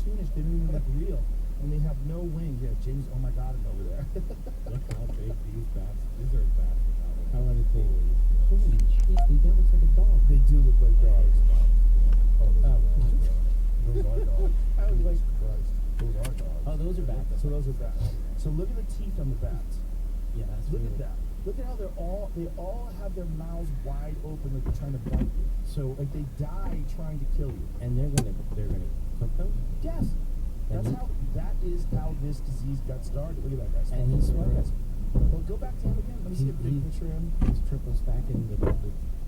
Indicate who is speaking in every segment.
Speaker 1: cartoonish. They don't even look real, and they have no wings. Yeah, James. Oh my God, I'm over there.
Speaker 2: Look how big these bats. These are bats.
Speaker 3: I want to think.
Speaker 2: Holy
Speaker 3: Jeez, that looks like a dog.
Speaker 1: They do look like dogs.
Speaker 2: Oh,
Speaker 1: Those are dogs.
Speaker 3: I was like,
Speaker 1: Christ. Those are dogs.
Speaker 3: oh, those are bats.
Speaker 1: So those are bats. So look at the teeth on the bats.
Speaker 3: Yeah, that's
Speaker 1: Look
Speaker 3: really,
Speaker 1: at that. Look at how they all have their mouths wide open like they're trying to bite you.
Speaker 3: So,
Speaker 1: Like they die trying to kill you.
Speaker 3: and they're gonna cook those.
Speaker 1: Yes.
Speaker 3: And
Speaker 1: That is how this disease got started. Look at that guy.
Speaker 3: And he's smoking.
Speaker 1: Well, go back to him again. Let me see a big picture of him.
Speaker 3: He's triple stacking the
Speaker 1: Look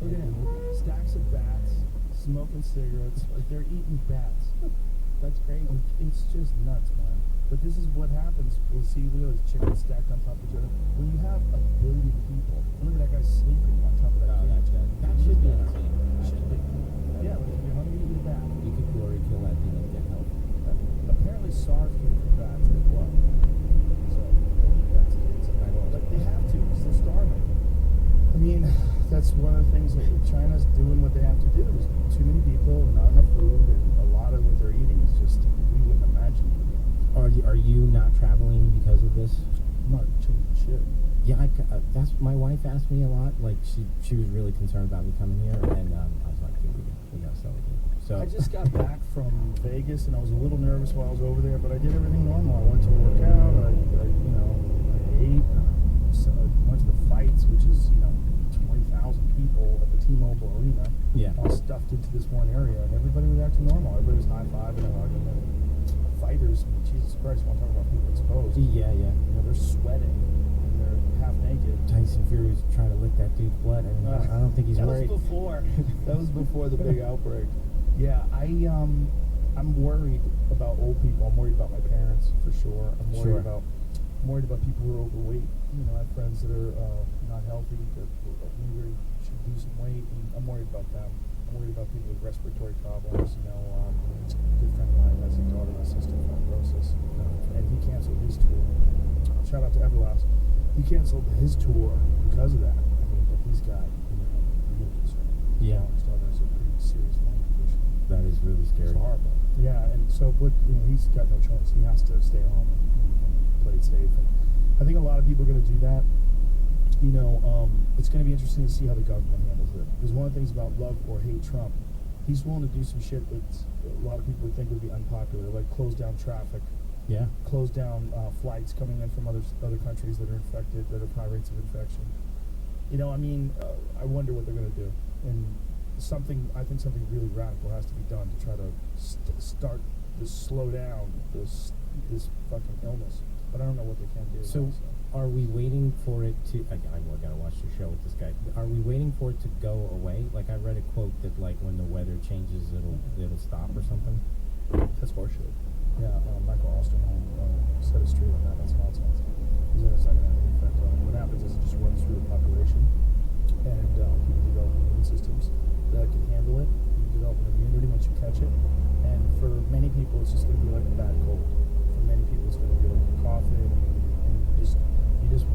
Speaker 1: at him. Stacks of bats, smoking cigarettes. Like they're eating bats.
Speaker 3: That's crazy.
Speaker 1: It's just nuts, man. But this is what happens. We'll see. Look at those chickens stacked on top of each other. When you have 1 billion people, look at that guy sleeping on top of that.
Speaker 3: Oh,
Speaker 1: cage.
Speaker 3: that should be entertaining.
Speaker 1: Should be. Yeah, like if you're hungry, eat a bat.
Speaker 3: You could glory kill that thing and get help.
Speaker 1: Apparently, SARS came from bats as well. So don't eat bats, kids. But they have to because they're starving. I mean, that's one of the things that China's doing. What they have to do is too many people, not enough food, and a lot of what they're eating is just we wouldn't imagine.
Speaker 3: Are you not traveling because of this?
Speaker 1: I'm not changing shit.
Speaker 3: Yeah, that's my wife asked me a lot. Like she was really concerned about me coming here, and I was like, dude, we gotta sell it. So
Speaker 1: I just got back from Vegas, and I was a little nervous while I was over there, but I did everything normal. I went to work out. I ate. I went to the fights, which is 20,000 people at the T-Mobile Arena.
Speaker 3: Yeah.
Speaker 1: All stuffed into this one area, and everybody was acting normal. Everybody was high-fiving and hugging. And fighters, I mean, Jesus Christ, you want to talk about people exposed?
Speaker 3: yeah.
Speaker 1: They're sweating and they're half naked.
Speaker 3: Tyson Fury was trying to lick that dude's blood. I mean, I don't think he's worried.
Speaker 1: That was before the big outbreak. Yeah, I'm worried about old people. I'm worried about my parents for sure. I'm worried about people who are overweight. I have friends that are not healthy that maybe should lose some weight, and I'm worried about them. I'm worried about people with respiratory problems. A good friend of mine has a daughter with cystic fibrosis, and he canceled his tour. Shout out to Everlast. He canceled his tour because of that. I mean, but he's got real concern.
Speaker 3: Yeah.
Speaker 1: His daughter has a pretty serious lung condition.
Speaker 3: That is really scary.
Speaker 1: It's horrible. Yeah, and so he's got no choice. He has to stay home and play it safe. And I think a lot of people are going to do that. It's going to be interesting to see how the government handles it. Because one of the things about love or hate Trump, he's willing to do some shit that a lot of people would think would be unpopular, like close down traffic, close down flights coming in from other countries that are infected, that have high rates of infection. I wonder what they're going to do. And I think something really radical has to be done to try to start to slow down this fucking illness. But I don't know what they can do.
Speaker 3: So are we waiting for it to? I gotta watch your show with this guy. Are we waiting for it to go away? Like I read a quote that like when the weather changes, it'll stop or something.
Speaker 1: That's horseshit. Yeah, Michael Osterholm set us straight on that. That's nonsense. It's not going to have any effect on it. What happens is it just runs through the population, and people develop immune systems that can handle it. You develop an immunity once you catch it, and for many people, it's just going to be like a bad cold. For many people, it's going to be like coughing, and you just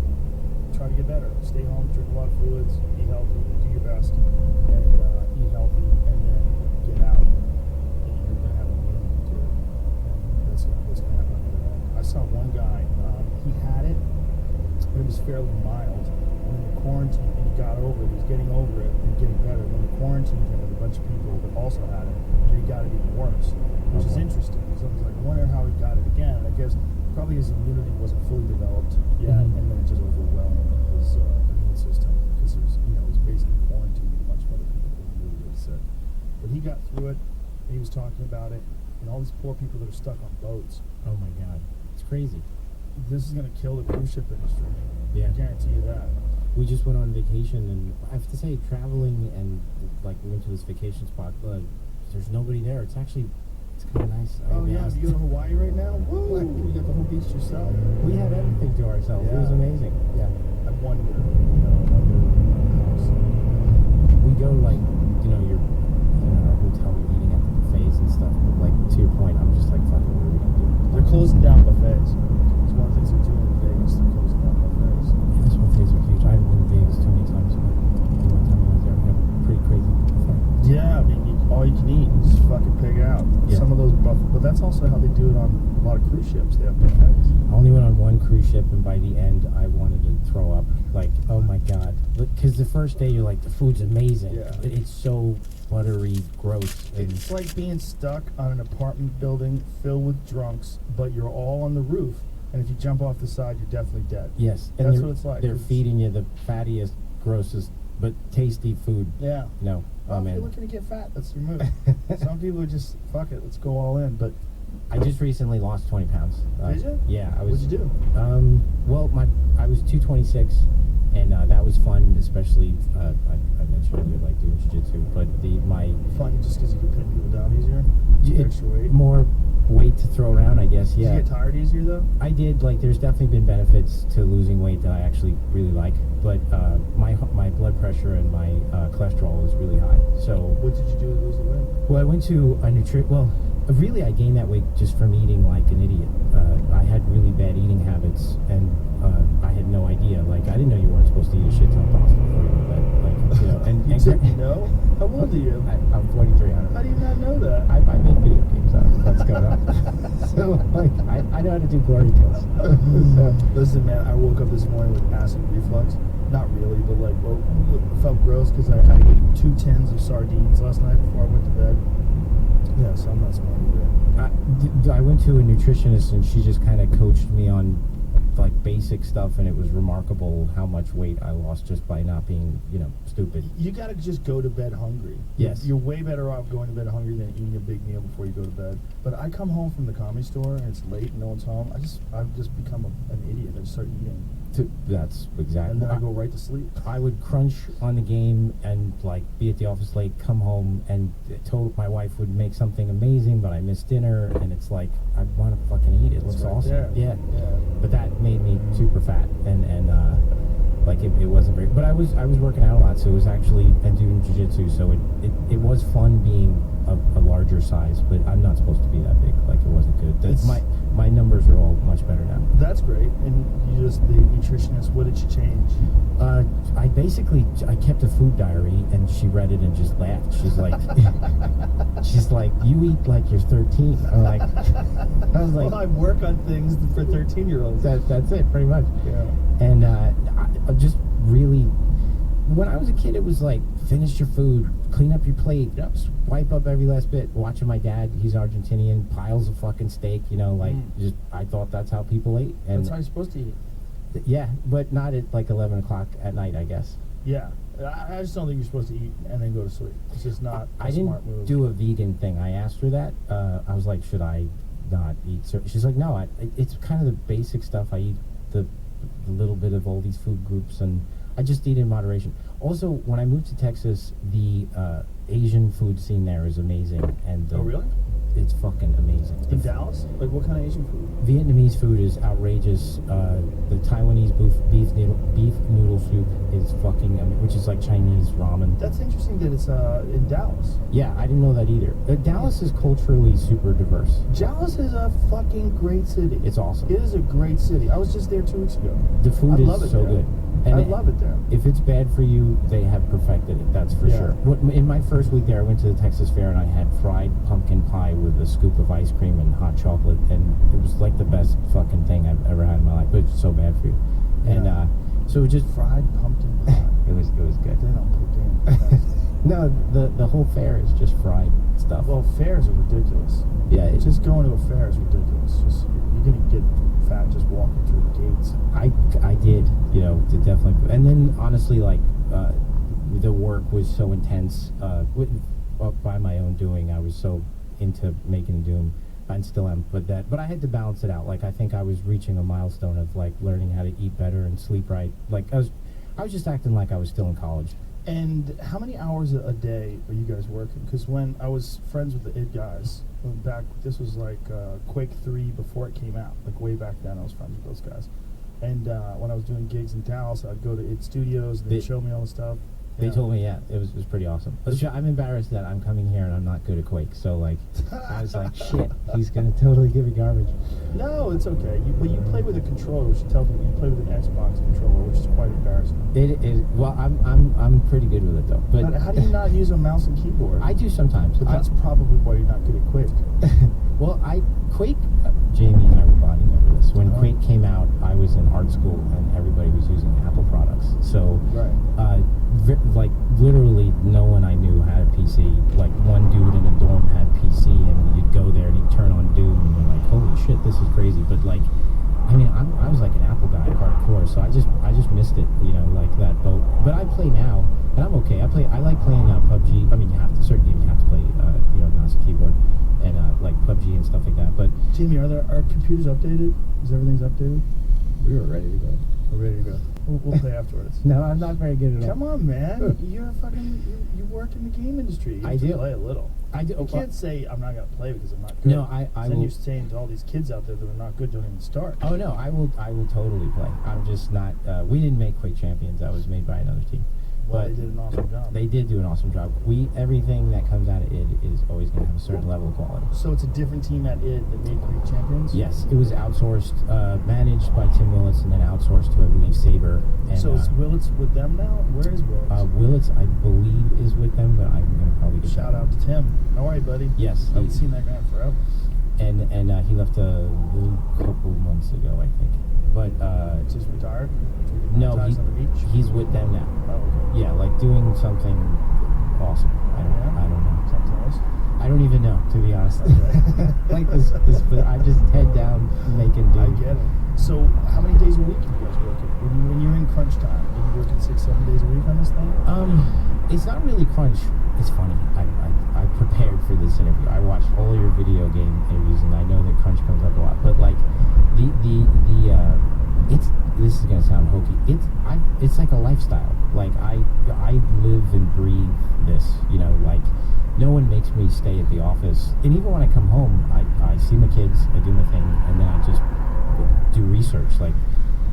Speaker 1: try to get better. Stay home, drink a lot of fluids, eat healthy, do your best, and eat healthy, and then get out. And you're going to have immunity to it. And that's what's going to happen on the other end. I saw one guy, he had it, but it was fairly mild. And in the quarantine, and he got over it, he was getting over it and getting better. When the quarantine came with a bunch of people that also had it, and he got it even worse, which is interesting. Because I was like, I wonder how he got it again. And I guess probably his immunity wasn't fully developed yet, and then it just overwhelmed his immune system because it was, he was basically quarantined with a bunch of other people that were really, really sick. But he got through it, and he was talking about it, and all these poor people that are stuck on boats.
Speaker 3: Oh my God, it's crazy.
Speaker 1: This is going to kill the cruise ship industry.
Speaker 3: Yeah,
Speaker 1: I guarantee you that.
Speaker 3: We just went on vacation, and I have to say, traveling and like we went to this vacation spot. There's nobody there. It's kind of nice.
Speaker 1: Oh yeah, you go to Hawaii right now? Woo! You got the whole beach to yourself.
Speaker 3: We had everything to ourselves.
Speaker 1: Yeah.
Speaker 3: It was amazing.
Speaker 1: Yeah, I wonder. House.
Speaker 3: We go you're in our hotel, we're eating at the buffets and stuff. But like to your point, I'm just like, fuck it, what are we gonna do?
Speaker 1: They're closing down buffets. It's one of the things they're doing in Vegas. They're closing down buffets.
Speaker 3: Yeah, those buffets are huge. I haven't been to Vegas too many times, but the one time I was there, we had a pretty crazy buffet.
Speaker 1: Yeah, I mean, all all you can eat. Just fucking pig out.
Speaker 3: Yeah.
Speaker 1: Some of those but that's also how they do it on a lot of cruise ships. They have buffets.
Speaker 3: I only went on one cruise ship, and by the end, I wanted to throw up. Like, oh my god! Because the first day you're like, the food's amazing.
Speaker 1: Yeah.
Speaker 3: But it's so buttery, gross. And
Speaker 1: It's like being stuck on an apartment building filled with drunks, but you're all on the roof, and if you jump off the side, you're definitely dead.
Speaker 3: yes, and
Speaker 1: That's
Speaker 3: they're,
Speaker 1: what it's like.
Speaker 3: They're
Speaker 1: It's-
Speaker 3: feeding you the fattiest, grossest, but tasty food.
Speaker 1: Yeah.
Speaker 3: No,
Speaker 1: Well,
Speaker 3: oh
Speaker 1: if
Speaker 3: man.
Speaker 1: you're looking to get fat, that's your move. Some people are just, fuck it, let's go all in. But
Speaker 3: I just recently lost 20 pounds.
Speaker 1: Did you?
Speaker 3: Yeah, I was.
Speaker 1: what'd you do?
Speaker 3: Well, I was 226, and that was fun. Especially, I mentioned I did like doing jiu-jitsu, but my
Speaker 1: Fun just because you can pin people down easier?
Speaker 3: J-
Speaker 1: Extra weight?
Speaker 3: more weight to throw around, I guess. Yeah,
Speaker 1: Did you get tired easier though?
Speaker 3: I did. Like, there's definitely been benefits to losing weight that I actually really like, but my blood pressure and my cholesterol is really high. So,
Speaker 1: What did you do to lose the weight?
Speaker 3: well, I went to a Well, really, I gained that weight just from eating like an idiot. I had really bad eating habits, and I had no idea. Like, I didn't know you weren't supposed to eat a shit ton of pasta before you go to bed. Like, you know, and
Speaker 1: You didn't know? How old are you?
Speaker 3: I'm 43.
Speaker 1: How do you not know that?
Speaker 3: I make video games. That's going on. So, like, I know how to do glory kills. So,
Speaker 1: Listen, man, I woke up this morning with acid reflux. Not really, but like, well, it felt gross because I ate 2 tins of sardines last night before I went to bed. Yeah, so I'm not smart either.
Speaker 3: I went to a nutritionist, and she just kind of coached me on like basic stuff, and it was remarkable how much weight I lost just by not being, stupid.
Speaker 1: You gotta just go to bed hungry.
Speaker 3: Yes.
Speaker 1: You're way better off going to bed hungry than eating a big meal before you go to bed. But I come home from the comedy store and it's late and no one's home. I've just become an idiot. I just start eating.
Speaker 3: That's exactly.
Speaker 1: And then I go right to sleep.
Speaker 3: I would crunch on the game and like be at the office late, come home, and my wife would make something amazing, but I missed dinner, and it's like I want to fucking eat it. It looks
Speaker 1: It's right
Speaker 3: awesome.
Speaker 1: there.
Speaker 3: Yeah.
Speaker 1: Yeah.
Speaker 3: But that made me super fat, and like it wasn't very. But I was working out a lot, so it was actually, and doing jiu-jitsu, so it was fun being a larger size. But I'm not supposed to be that big. Like, it wasn't good. My numbers are all much better now.
Speaker 1: That's great. And you just, the nutritionist, what did you change?
Speaker 3: I kept a food diary, and she read it and just laughed. She's like, you eat like you're 13. I'm like, I was like,
Speaker 1: Well, I work on things for 13-year-olds.
Speaker 3: that's it, pretty much.
Speaker 1: Yeah.
Speaker 3: And I just really, when I was a kid, it was like, finish your food, clean up your plate,
Speaker 1: Yep.
Speaker 3: wipe up every last bit. Watching my dad, he's Argentinian, piles of fucking steak, just, I thought that's how people ate. And
Speaker 1: That's how you're supposed to eat.
Speaker 3: yeah, but not at like 11 o'clock at night, I guess.
Speaker 1: Yeah. I just don't think you're supposed to eat and then go to sleep. It's just not a
Speaker 3: I
Speaker 1: smart
Speaker 3: didn't
Speaker 1: move.
Speaker 3: do a vegan thing. I asked her that. I was like, should I not eat? She's like, no, it's kind of the basic stuff. I eat the little bit of all these food groups, and I just eat in moderation. Also, when I moved to Texas, the Asian food scene there is amazing. And
Speaker 1: Oh, really?
Speaker 3: It's fucking amazing.
Speaker 1: In Dallas? Like, what kind of Asian food?
Speaker 3: Vietnamese food is outrageous. The Taiwanese beef noodle soup is fucking, which is like Chinese ramen.
Speaker 1: That's interesting that it's in Dallas.
Speaker 3: Yeah, I didn't know that either. Dallas is culturally super diverse.
Speaker 1: Dallas is a fucking great city.
Speaker 3: It's awesome.
Speaker 1: It is a great city. I was just there 2 weeks ago.
Speaker 3: The food
Speaker 1: I love it
Speaker 3: is so
Speaker 1: there.
Speaker 3: good. And
Speaker 1: I love it there.
Speaker 3: If it's bad for you, they have perfected it. That's for
Speaker 1: Yeah.
Speaker 3: sure. In my first week there, I went to the Texas Fair, and I had fried pumpkin pie with a scoop of ice cream and hot chocolate, and it was like the best fucking thing I've ever had in my life. But it's so bad for you. And
Speaker 1: Yeah.
Speaker 3: so it just
Speaker 1: Fried pumpkin pie.
Speaker 3: it was good.
Speaker 1: They don't put in.
Speaker 3: No, the whole fair is just fried stuff.
Speaker 1: Well, fairs are ridiculous.
Speaker 3: yeah, it's just
Speaker 1: Just going to a fair is ridiculous. Just you're gonna get fat just walking through the gates.
Speaker 3: I did, definitely. And then honestly, like the work was so intense. By my own doing, I was so into making Doom, and still am. But I had to balance it out. Like, I think I was reaching a milestone of like learning how to eat better and sleep right. Like, I was just acting like I was still in college.
Speaker 1: And how many hours a day are you guys working? Because when I was friends with the Id guys, this was like Quake 3 before it came out. Like, way back then, I was friends with those guys. And when I was doing gigs in Dallas, I'd go to Id Studios, and they'd show me all the stuff.
Speaker 3: They
Speaker 1: Yeah.
Speaker 3: told me, yeah, it was pretty awesome. But I'm embarrassed that I'm coming here and I'm not good at Quake. So like, I was like, shit, he's gonna totally give me garbage.
Speaker 1: No, it's okay. But you play with a controller. You should tell them you play with an Xbox controller, which is quite embarrassing.
Speaker 3: Well, I'm pretty good with it though. But
Speaker 1: How do you not use a mouse and keyboard?
Speaker 3: I do sometimes.
Speaker 1: But that's probably why you're not good at Quake.
Speaker 3: Well, Quake, Jamie and I were bonding over this. When
Speaker 1: Oh.
Speaker 3: Quake came out, I was in art school and everybody was using Apple products. So,
Speaker 1: Right.
Speaker 3: like, literally no one I knew had a PC. Like, one dude in a dorm had PC and you'd go there and you'd turn on Doom and you're like, holy shit, this is crazy. But, like, I mean, I was like an Apple guy hardcore, so I just missed it, you know, like that boat. But I play now, and I'm okay. I like playing PUBG. I mean, you have to, certain games you have to play, you know, mouse and keyboard, and like PUBG and stuff like that. But
Speaker 1: Jamie, are computers updated? Is everything's updated?
Speaker 2: We were ready to go.
Speaker 1: We're ready to go. We'll play afterwards.
Speaker 3: no, I'm not very good at all.
Speaker 1: Come on, man. You're a fucking. You work in the game industry. You
Speaker 3: I
Speaker 1: have to
Speaker 3: do.
Speaker 1: play a little.
Speaker 3: I do.
Speaker 1: You can't say I'm not gonna play because I'm not good.
Speaker 3: No, I
Speaker 1: Then
Speaker 3: will.
Speaker 1: you're saying to all these kids out there that are not good, don't even start.
Speaker 3: Oh no, I will totally play. I'm just not. We didn't make Quake Champions. That was made by another team.
Speaker 1: Well,
Speaker 3: But
Speaker 1: they did an awesome job.
Speaker 3: They did do an awesome job. Everything that comes out of it is always going to have a certain level of quality.
Speaker 1: So it's a different team at id that made Quake Champions.
Speaker 3: Yes, it was outsourced, managed by Tim Willits, and then outsourced to I believe Saber. And,
Speaker 1: So is Willits with them now? Where is Willits?
Speaker 3: Willits, I believe, is with them, but I'm going to probably get
Speaker 1: Shout
Speaker 3: that.
Speaker 1: out to Tim. How are you, buddy?
Speaker 3: Yes,
Speaker 1: I haven't seen that guy in forever.
Speaker 3: and he left a couple months ago, I think. But
Speaker 1: Just retired?
Speaker 3: no,
Speaker 1: Ties on the beach?
Speaker 3: he's with them now.
Speaker 1: Oh, okay.
Speaker 3: Yeah, like doing something awesome. I don't know.
Speaker 1: Something else?
Speaker 3: I don't even know, to be honest.
Speaker 1: Okay.
Speaker 3: Like this, but I just head down making do.
Speaker 1: I get it. So how many days a week are you guys working? When you're in crunch time, are you working 6-7 days a week on this thing?
Speaker 3: It's not really crunch. It's funny. I prepared for this interview. I watched all your video game interviews, and I know that crunch comes up a lot. But like this is gonna sound hokey. It's like a lifestyle. Like I live and breathe this. You know, like no one makes me stay at the office. And even when I come home, I see my kids, I do my thing, and then I just do research. Like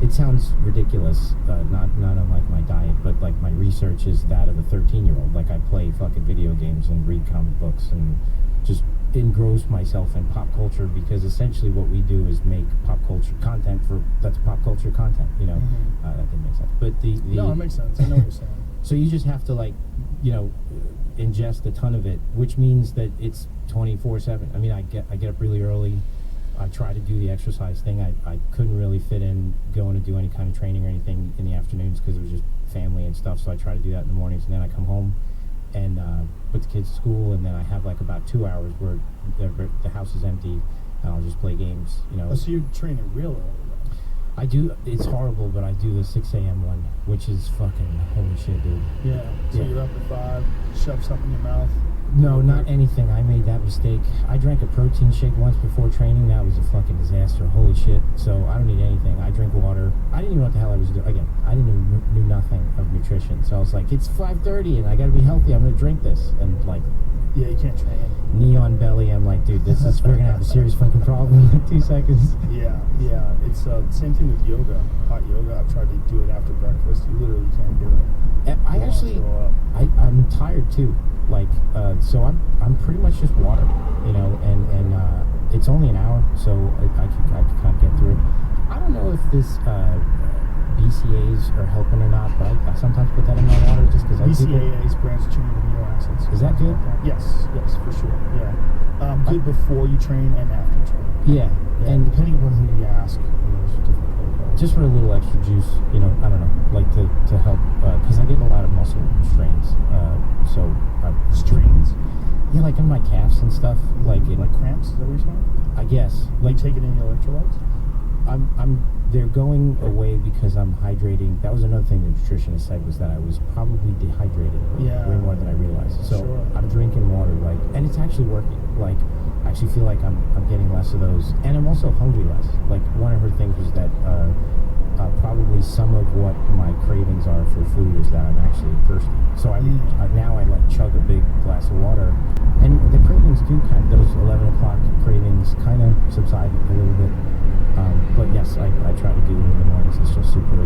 Speaker 3: it sounds ridiculous, not unlike my diet, but like my research is that of a 13-year-old. Like I play fucking video games and read comic books and just engross myself in pop culture, because essentially what we do is make pop culture content that's pop culture content, you know.
Speaker 1: Mhm.
Speaker 3: That didn't make sense, but
Speaker 1: No, it makes sense. I know what you're saying.
Speaker 3: so you just have to, like, you know, ingest a ton of it, which means that it's 24/7. I mean, I get up really early. I try to do the exercise thing. I couldn't really fit in going to do any kind of training or anything in the afternoons because it was just family and stuff, so I try to do that in the mornings, and then I come home and put the kids to school, and then I have like about 2 hours where the house is empty and I'll just play games, you know.
Speaker 1: Oh, so you're training real early then?
Speaker 3: I do. It's horrible, but I do the 6 a.m. one, which is fucking holy shit, dude.
Speaker 1: Yeah. So
Speaker 3: Yeah.
Speaker 1: you're up at 5, shove something in your mouth.
Speaker 3: No, not anything. I made that mistake. I drank a protein shake once before training. That was a fucking disaster. Holy shit. So I don't need anything. I drink water. I didn't even know what the hell I was doing. Again, I knew nothing of nutrition. So I was like, it's 5:30 and I gotta be healthy. I'm gonna drink this. And like,
Speaker 1: Yeah, you can't train.
Speaker 3: neon belly. I'm like, dude, we're gonna have a serious fucking problem in 2 seconds.
Speaker 1: Yeah. It's the same thing with yoga. Hot yoga. I've tried to do it after breakfast. You literally can't do it.
Speaker 3: And I
Speaker 1: You wanna
Speaker 3: actually,
Speaker 1: throw up.
Speaker 3: I'm tired too. Like, so I'm pretty much just water, you know, and it's only an hour, so I can kind of get through it. I don't know if this BCAAs are helping or not, but I sometimes put that in my water just because
Speaker 1: BCAAs, branched chain amino acids.
Speaker 3: Is that good?
Speaker 1: Yes, for sure. Yeah. Good before you train and after you train.
Speaker 3: Yeah,
Speaker 1: Yeah,
Speaker 3: and
Speaker 1: depending upon who you ask, there's different protocols.
Speaker 3: just for a little extra juice, you know, I don't know, like to help, because I get a lot of muscle strains, so
Speaker 1: Strains?
Speaker 3: yeah, like in my calves and stuff, like
Speaker 1: cramps? Is that what you're saying?
Speaker 3: I guess,
Speaker 1: Like
Speaker 3: like
Speaker 1: taking any electrolytes?
Speaker 3: they're going away because I'm hydrating. That was another thing the nutritionist said, was that I was probably dehydrated
Speaker 1: Yeah.
Speaker 3: way more than I realized. So
Speaker 1: Sure.
Speaker 3: I'm drinking water, like, and it's actually working. Like, I actually feel like I'm getting less of those, and I'm also hungry less. Like, one of her things was that probably some of what my cravings are for food is that I'm actually thirsty. So now I like chug a big glass of water, and the cravings do those 11 o'clock cravings kind of subside a little bit. But yes, I try to do it in the mornings. It's just super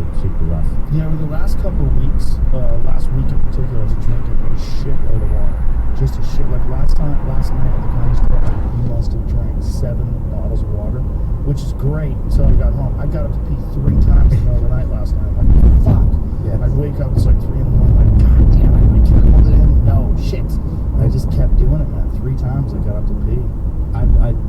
Speaker 3: rough.
Speaker 1: Yeah, over the last couple of weeks, last week in particular, I was drinking a shitload of water. Just a shit. Like last night at the Connie store, you must have drank 7 bottles of water, which is great until I got home. I got up to pee 3 times in the middle of the night last night. I'm like, fuck.
Speaker 3: Yeah.
Speaker 1: I'd wake up, it's like 3 in the morning, like, god damn it, I can't hold it in. No, shit. And I just kept doing it, man. 3 times I got up to pee.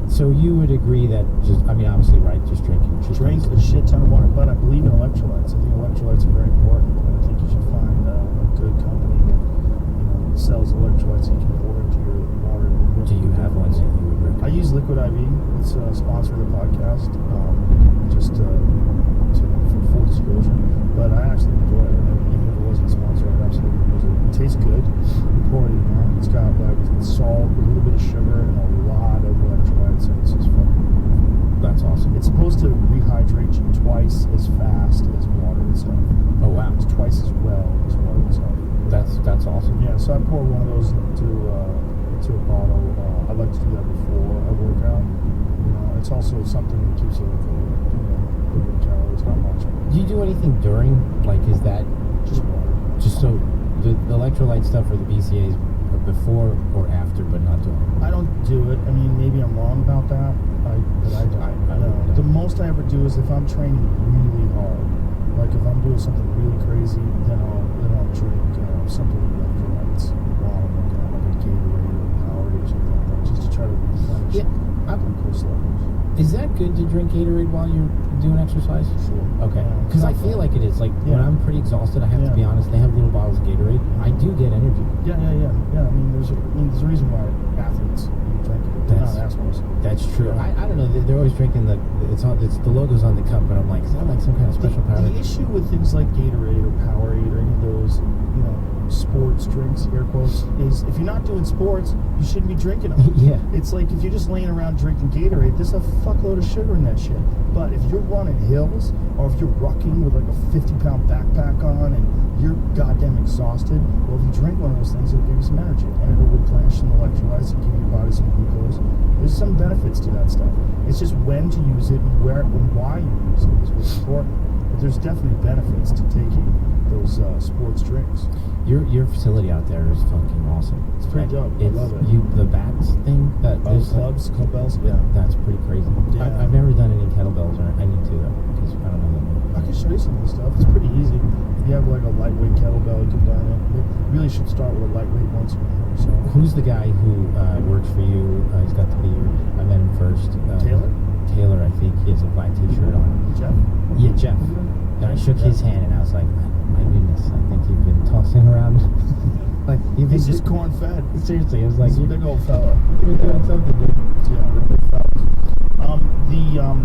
Speaker 3: So you would agree that obviously, right? Just drinking.
Speaker 1: Drink a shit ton of water, but I believe in electrolytes. I think electrolytes are very important. And I think you should find a good company that sells electrolytes that you can pour into your water.
Speaker 3: Do you have ones that you would recommend?
Speaker 1: I use Liquid IV. It's a sponsor of the podcast. For full disclosure, but I actually enjoy it. Even if it wasn't sponsored, I'd absolutely use it. It tastes good. You pour it in there. It's got like salt, a little bit of sugar, and a lot of electrolytes, and it's just fucking.
Speaker 3: That's awesome.
Speaker 1: It's supposed to rehydrate you twice as fast as water itself.
Speaker 3: Oh wow.
Speaker 1: It's twice as well as water itself.
Speaker 3: That's awesome.
Speaker 1: Yeah, so I pour one of those into a bottle. I like to do that before I work out. It's also something that keeps it the calories, not much.
Speaker 3: Do you do anything during? Like, is that
Speaker 1: Just water.
Speaker 3: just so the electrolyte stuff or the BCAs before or after, but not during?
Speaker 1: I don't do it. I mean, maybe I'm wrong about that. I
Speaker 3: I
Speaker 1: no.
Speaker 3: don't know.
Speaker 1: The most I ever do is if I'm training really hard. Like if I'm doing something really crazy, then I'll drink something with electrolytes while I'm working out, like a Gatorade or a Powerade or something like that, just to try to replenish glucose levels.
Speaker 3: Is that good to drink Gatorade while you're doing exercise?
Speaker 1: Sure.
Speaker 3: Okay.
Speaker 1: Yeah,
Speaker 3: Because I
Speaker 1: not
Speaker 3: feel
Speaker 1: fun.
Speaker 3: like it is. Like, when
Speaker 1: Yeah.
Speaker 3: I'm pretty exhausted, I have to
Speaker 1: Yeah.
Speaker 3: be honest, they have little bottles of Gatorade. I do get energy.
Speaker 1: Yeah. I mean, there's a reason why athletes drink it. They're not assholes.
Speaker 3: That's true.
Speaker 1: Yeah.
Speaker 3: I don't know. They're always drinking the logo's on the cup, but I'm like, is that like some kind of special powder?
Speaker 1: The issue with things like Gatorade or Powerade or any of those, sports drinks, air quotes, is if you're not doing sports, you shouldn't be drinking them.
Speaker 3: Yeah.
Speaker 1: It's like if you're just laying around drinking Gatorade, there's a fuckload of sugar in that shit. But if you're running hills, or if you're rucking with like a 50-pound backpack on and you're goddamn exhausted, well, if you drink one of those things, it'll give you some energy and it'll replenish some electrolytes and give your body some glucose. There's some benefits to that stuff. It's just when to use it and where and why you use it is what's important. But there's definitely benefits to taking those sports drinks.
Speaker 3: Your facility out there is fucking awesome.
Speaker 1: It's pretty dope. I love it.
Speaker 3: The bats thing that there's
Speaker 1: Clubs, clubbells, yeah.
Speaker 3: That's pretty crazy.
Speaker 1: Yeah.
Speaker 3: I've never done any kettlebells, or I need to though, because I don't know
Speaker 1: I
Speaker 3: that.
Speaker 1: can show you some of the stuff. It's pretty easy. If you have like a lightweight kettlebell, you can learn it. You really should start with a lightweight once you hurt yourself.
Speaker 3: Who's the guy who works for you? He's got the beard. I met him first.
Speaker 1: Taylor?
Speaker 3: Taylor, I think. He has a black t-shirt on.
Speaker 1: Jeff?
Speaker 3: Yeah, Jeff. And I shook his hand and I was like, my goodness, I think you've been tossing around. Like,
Speaker 1: He's just corn-fed.
Speaker 3: Seriously, I was like,
Speaker 1: He's a big old fella.
Speaker 3: you're doing something, dude.
Speaker 1: Yeah, they're big fellas.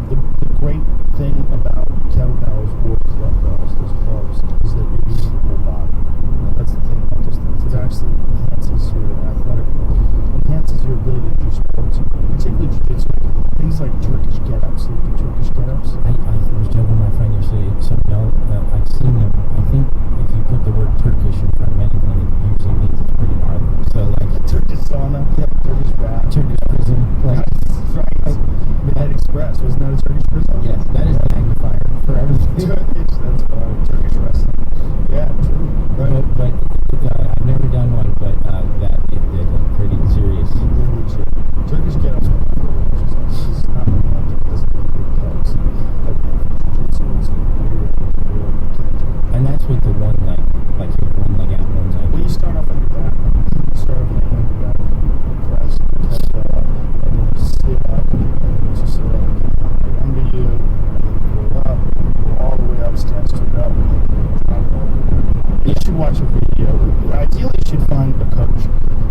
Speaker 1: The great thing about kettlebells or clubbells, those clubs, is that you're using your whole body. That's the thing about those things. It actually enhances your athletic, enhances your ability to do sports, particularly jiu-jitsu. Things like Turkish get-ups, you do Turkish get-ups.
Speaker 3: I was joking with my friend yesterday, so no, I've seen them. I think if you put the word Turkish in front of anything, it usually means it's pretty gnarly. So, like,
Speaker 1: Turkish sauna, Turkish bath.
Speaker 3: Turkish prison, like,
Speaker 1: Right. Midnight Express, wasn't that a Turkish prison?
Speaker 3: yes, that is the magnifier for everything.
Speaker 1: Turkish, that's fine. Turkish wrestling. Yeah, true. Right.
Speaker 3: But I've never done one, but that is pretty serious.
Speaker 1: They're legit. Turkish get-ups are my favorite exercise. It's not really not it doesn't have big pegs. Like jiu-jitsu is real catch.
Speaker 3: And that's with the one leg, like your one leg out, one leg.
Speaker 1: When you start off on your back, you start off on your back, press, kettlebell up, and then you sit up, and then you just sit up, like under you, and then you go up, go all the way up, stand straight up, and then drop over. You should watch a video. Ideally, you should find a coach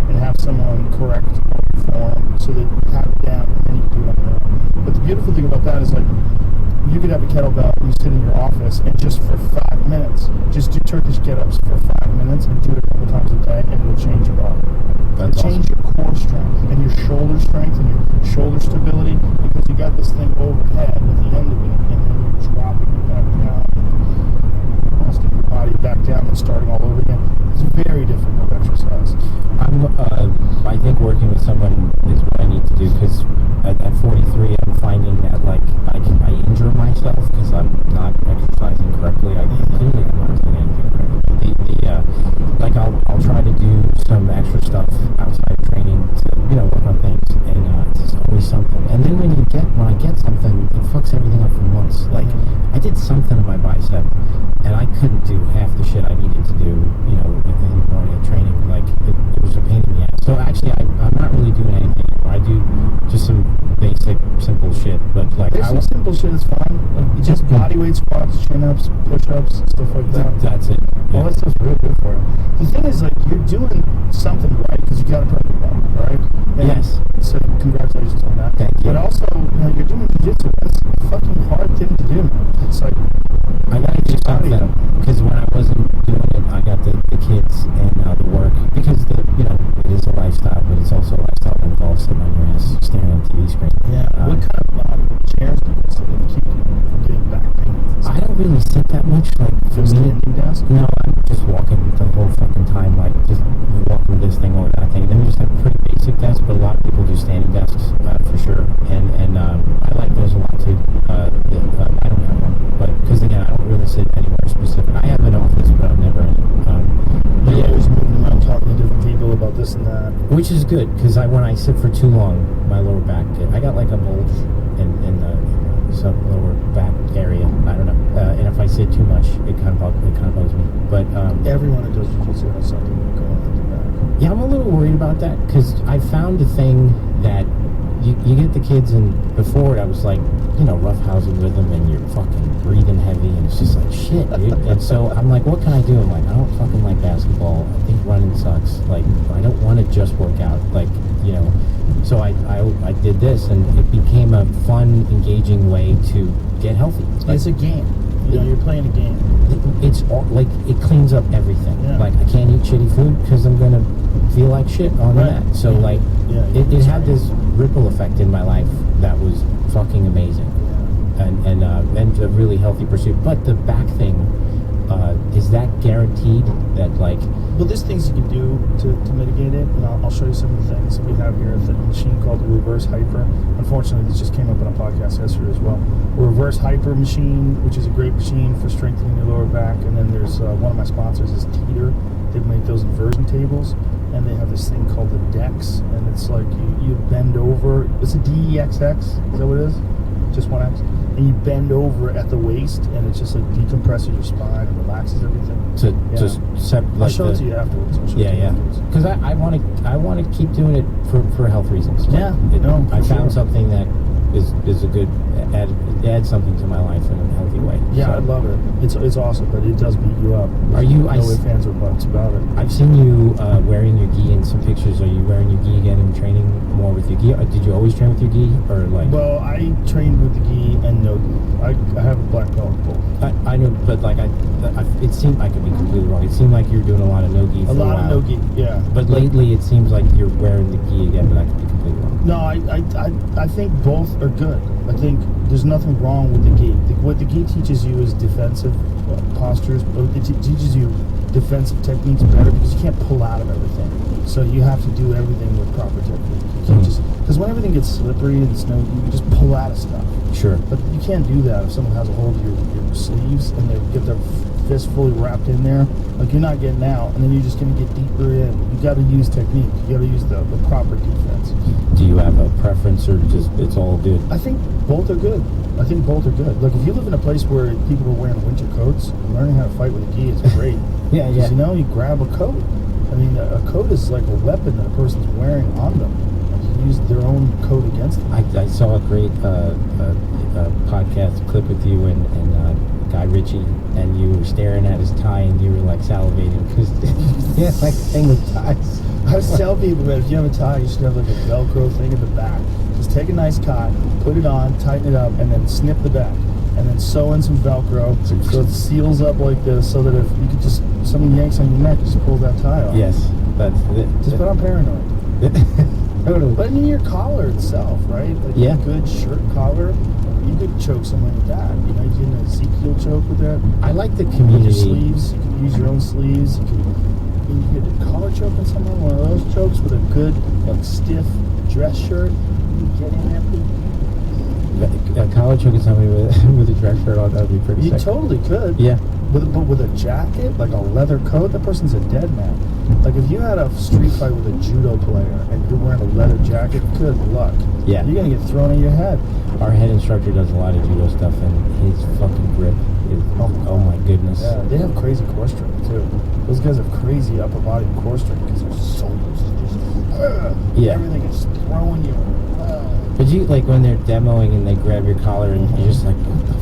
Speaker 1: and have someone correct your form so that you have it down, and then you can do it on your own. But the beautiful thing about that is, like, you could have a kettlebell, you sit in your office, and just for 5 minutes, just do Turkish get-ups for 5 minutes and do it a couple times a day, and it'll change your body.
Speaker 3: That's
Speaker 1: It'll change your core strength and your shoulder strength and your shoulder stability, because you got this thing overhead at the end of it, and then you're dropping it back down, resting your body back down and starting all over again. It's very different of exercise.
Speaker 3: I think working with someone is what I need to do, because at 43, I'm finding that, like, I injure myself because I'm not exercising correctly. Clearly I'm not everything up for months. Like, I did something on my bicep, and I couldn't do half the shit I needed to do, you know, in the morning at training. Like, it was a pain in the ass. So actually, I'm not really doing anything anymore. I do just some basic, simple shit. But like,
Speaker 1: Basic, simple shit is fine. Like, just body weight squats, chin-ups, push-ups, stuff like that.
Speaker 3: That's it.
Speaker 1: All that stuff's real good for you. The thing is, like, you're doing something right because you got a perfect body, right? And
Speaker 3: Yes.
Speaker 1: So congratulations on that.
Speaker 3: Thank you.
Speaker 1: But also, you know, you're doing jiu-jitsu. That's a fucking hard thing to do. It's like,
Speaker 3: I gotta do something because when I wasn't doing it, I got the kids and the work because you know, it is a lifestyle, but it's also a lifestyle that involves sitting on your ass staring at a TV screen.
Speaker 1: yeah. What kind of chairs do you sit in to keep you from getting back pain?
Speaker 3: I don't really sit that much. Like for me,
Speaker 1: Standing desk?
Speaker 3: no, I'm just walking the whole fucking time, like just walking this thing or that thing. And then we just have pretty basic desks, but a lot of people do standing desks for sure. And I like those a lot too. I don't have one, but because again, I don't really sit anywhere specific. I have an office, but I'm never in it. But
Speaker 1: You're
Speaker 3: yeah,
Speaker 1: always moving around talking to different people about this and that.
Speaker 3: which is good because when I sit for too long, my lower back, I got like a bulge in the lower back area. I don't know, and if I sit too much, it kind of bugs me. But
Speaker 1: Everyone that does jiu-jitsu has something going on in their back.
Speaker 3: yeah, I'm a little worried about that because I found a thing that you get the kids, and before it I was like, you know, roughhousing with them, and you're fucking breathing heavy, and it's just like shit, dude. And so I'm like, what can I do? I'm like, I don't fucking like basketball. I think running sucks. Like, I don't want to just work out. Like, you know, so I did this, and it became a fun, engaging way to get healthy. Like,
Speaker 1: It's a game. You know, you're playing a game.
Speaker 3: it's all, like, it cleans up everything.
Speaker 1: Yeah.
Speaker 3: Like, I can't eat shitty food because I'm gonna feel like shit on the
Speaker 1: Right.
Speaker 3: mat. So
Speaker 1: Yeah.
Speaker 3: like,
Speaker 1: Yeah,
Speaker 3: it had this ripple effect in my life that was fucking amazing, and a really healthy pursuit. But the back thing, is that guaranteed? That like,
Speaker 1: Well, there's things you can do to mitigate it, and I'll show you some of the things we have here. The machine called the reverse hyper. Unfortunately, this just came up on a podcast yesterday as well. A reverse hyper machine, which is a great machine for strengthening your lower back. And then there's one of my sponsors is Teeter. They make those inversion tables, and they have this thing called the Dex, and it's like you bend over. It's a DEXX. Is that what it is? Just one X. And you bend over at the waist, and it just like decompresses your spine and relaxes everything.
Speaker 3: to
Speaker 1: Yeah.
Speaker 3: just
Speaker 1: I'll show it to you afterwards.
Speaker 3: Yeah. Because I want to keep doing it for health reasons. Like,
Speaker 1: Yeah, no,
Speaker 3: I
Speaker 1: for
Speaker 3: found
Speaker 1: sure.
Speaker 3: something that is a good adds something to my life in a healthy way.
Speaker 1: Yeah,
Speaker 3: So,
Speaker 1: I love it. It's awesome, but it does beat you up.
Speaker 3: Are you-
Speaker 1: No
Speaker 3: I
Speaker 1: ifs,
Speaker 3: s-
Speaker 1: ands, or buts about it.
Speaker 3: I've seen you wearing your gi in some pictures. Are you wearing your gi again and training more with your gi? Or did you always train with your gi, or like?
Speaker 1: Well, I trained with the gi and no gi. I have a black belt in both.
Speaker 3: I know, but like it seemed, I could be completely wrong. It seemed like you were doing a lot of no gi for
Speaker 1: A lot
Speaker 3: while.
Speaker 1: of no gi, yeah.
Speaker 3: But lately, it seems like you're wearing the gi again, but I could be completely wrong.
Speaker 1: No, I think both are good. I think there's nothing wrong with the gi. What the gi teaches you is defensive postures. It teaches you defensive techniques better because you can't pull out of everything. So you have to do everything with proper technique. You can't just, because when everything gets slippery and snowy, you can just pull out of stuff.
Speaker 3: Sure.
Speaker 1: But you can't do that if someone has a hold of your sleeves and they get their fist fully wrapped in there. Like, you're not getting out, and then you're just going to get deeper in. You got to use technique. You got to use the proper defense.
Speaker 3: Do you have a preference, or just it's all good?
Speaker 1: I think both are good. I think both are good. Look, if you live in a place where people are wearing winter coats, learning how to fight with a gi is great.
Speaker 3: Yeah.
Speaker 1: 'Cause, you know, you grab a coat. I mean, a coat is like a weapon that a person's wearing on them. Like, you use their own coat against them.
Speaker 3: I saw a great podcast clip with you and Guy Ritchie, and you were staring at his tie, and you were like salivating because he had like a thing with ties.
Speaker 1: I always tell people that if you have a tie, you should have like a Velcro thing in the back. Just take a nice tie, put it on, tighten it up, and then snip the back. And then sew in some Velcro so it seals up like this, so that if you could just, someone yanks on your neck, just pull that tie off.
Speaker 3: Yes, that's it.
Speaker 1: Just put on paranoid.
Speaker 3: Totally.
Speaker 1: But I mean, your collar itself, right? Like
Speaker 3: Yeah.
Speaker 1: a good shirt collar, you could choke someone with that. You know, you can Ezekiel choke with that.
Speaker 3: I like the
Speaker 1: With your
Speaker 3: community.
Speaker 1: sleeves, you could use your own sleeves. You could collar choke on someone, one of those chokes with a good, like, stiff dress shirt. You can get in there.
Speaker 3: a collar choking somebody with a dress shirt on, that would be pretty
Speaker 1: You
Speaker 3: sick.
Speaker 1: totally could.
Speaker 3: Yeah.
Speaker 1: But with a jacket, like a leather coat, that person's a dead man. Like if you had a street fight with a judo player and you're wearing a leather jacket, good luck.
Speaker 3: Yeah.
Speaker 1: You're gonna get thrown in your head.
Speaker 3: Our head instructor does a lot of judo stuff, and his fucking grip is, oh my goodness.
Speaker 1: Yeah, they have crazy core strength too. Those guys have crazy upper body core strength because their shoulders just
Speaker 3: Yeah.
Speaker 1: everything is throwing you.
Speaker 3: But you, like, when they're demoing and they grab your collar and you're just like, what the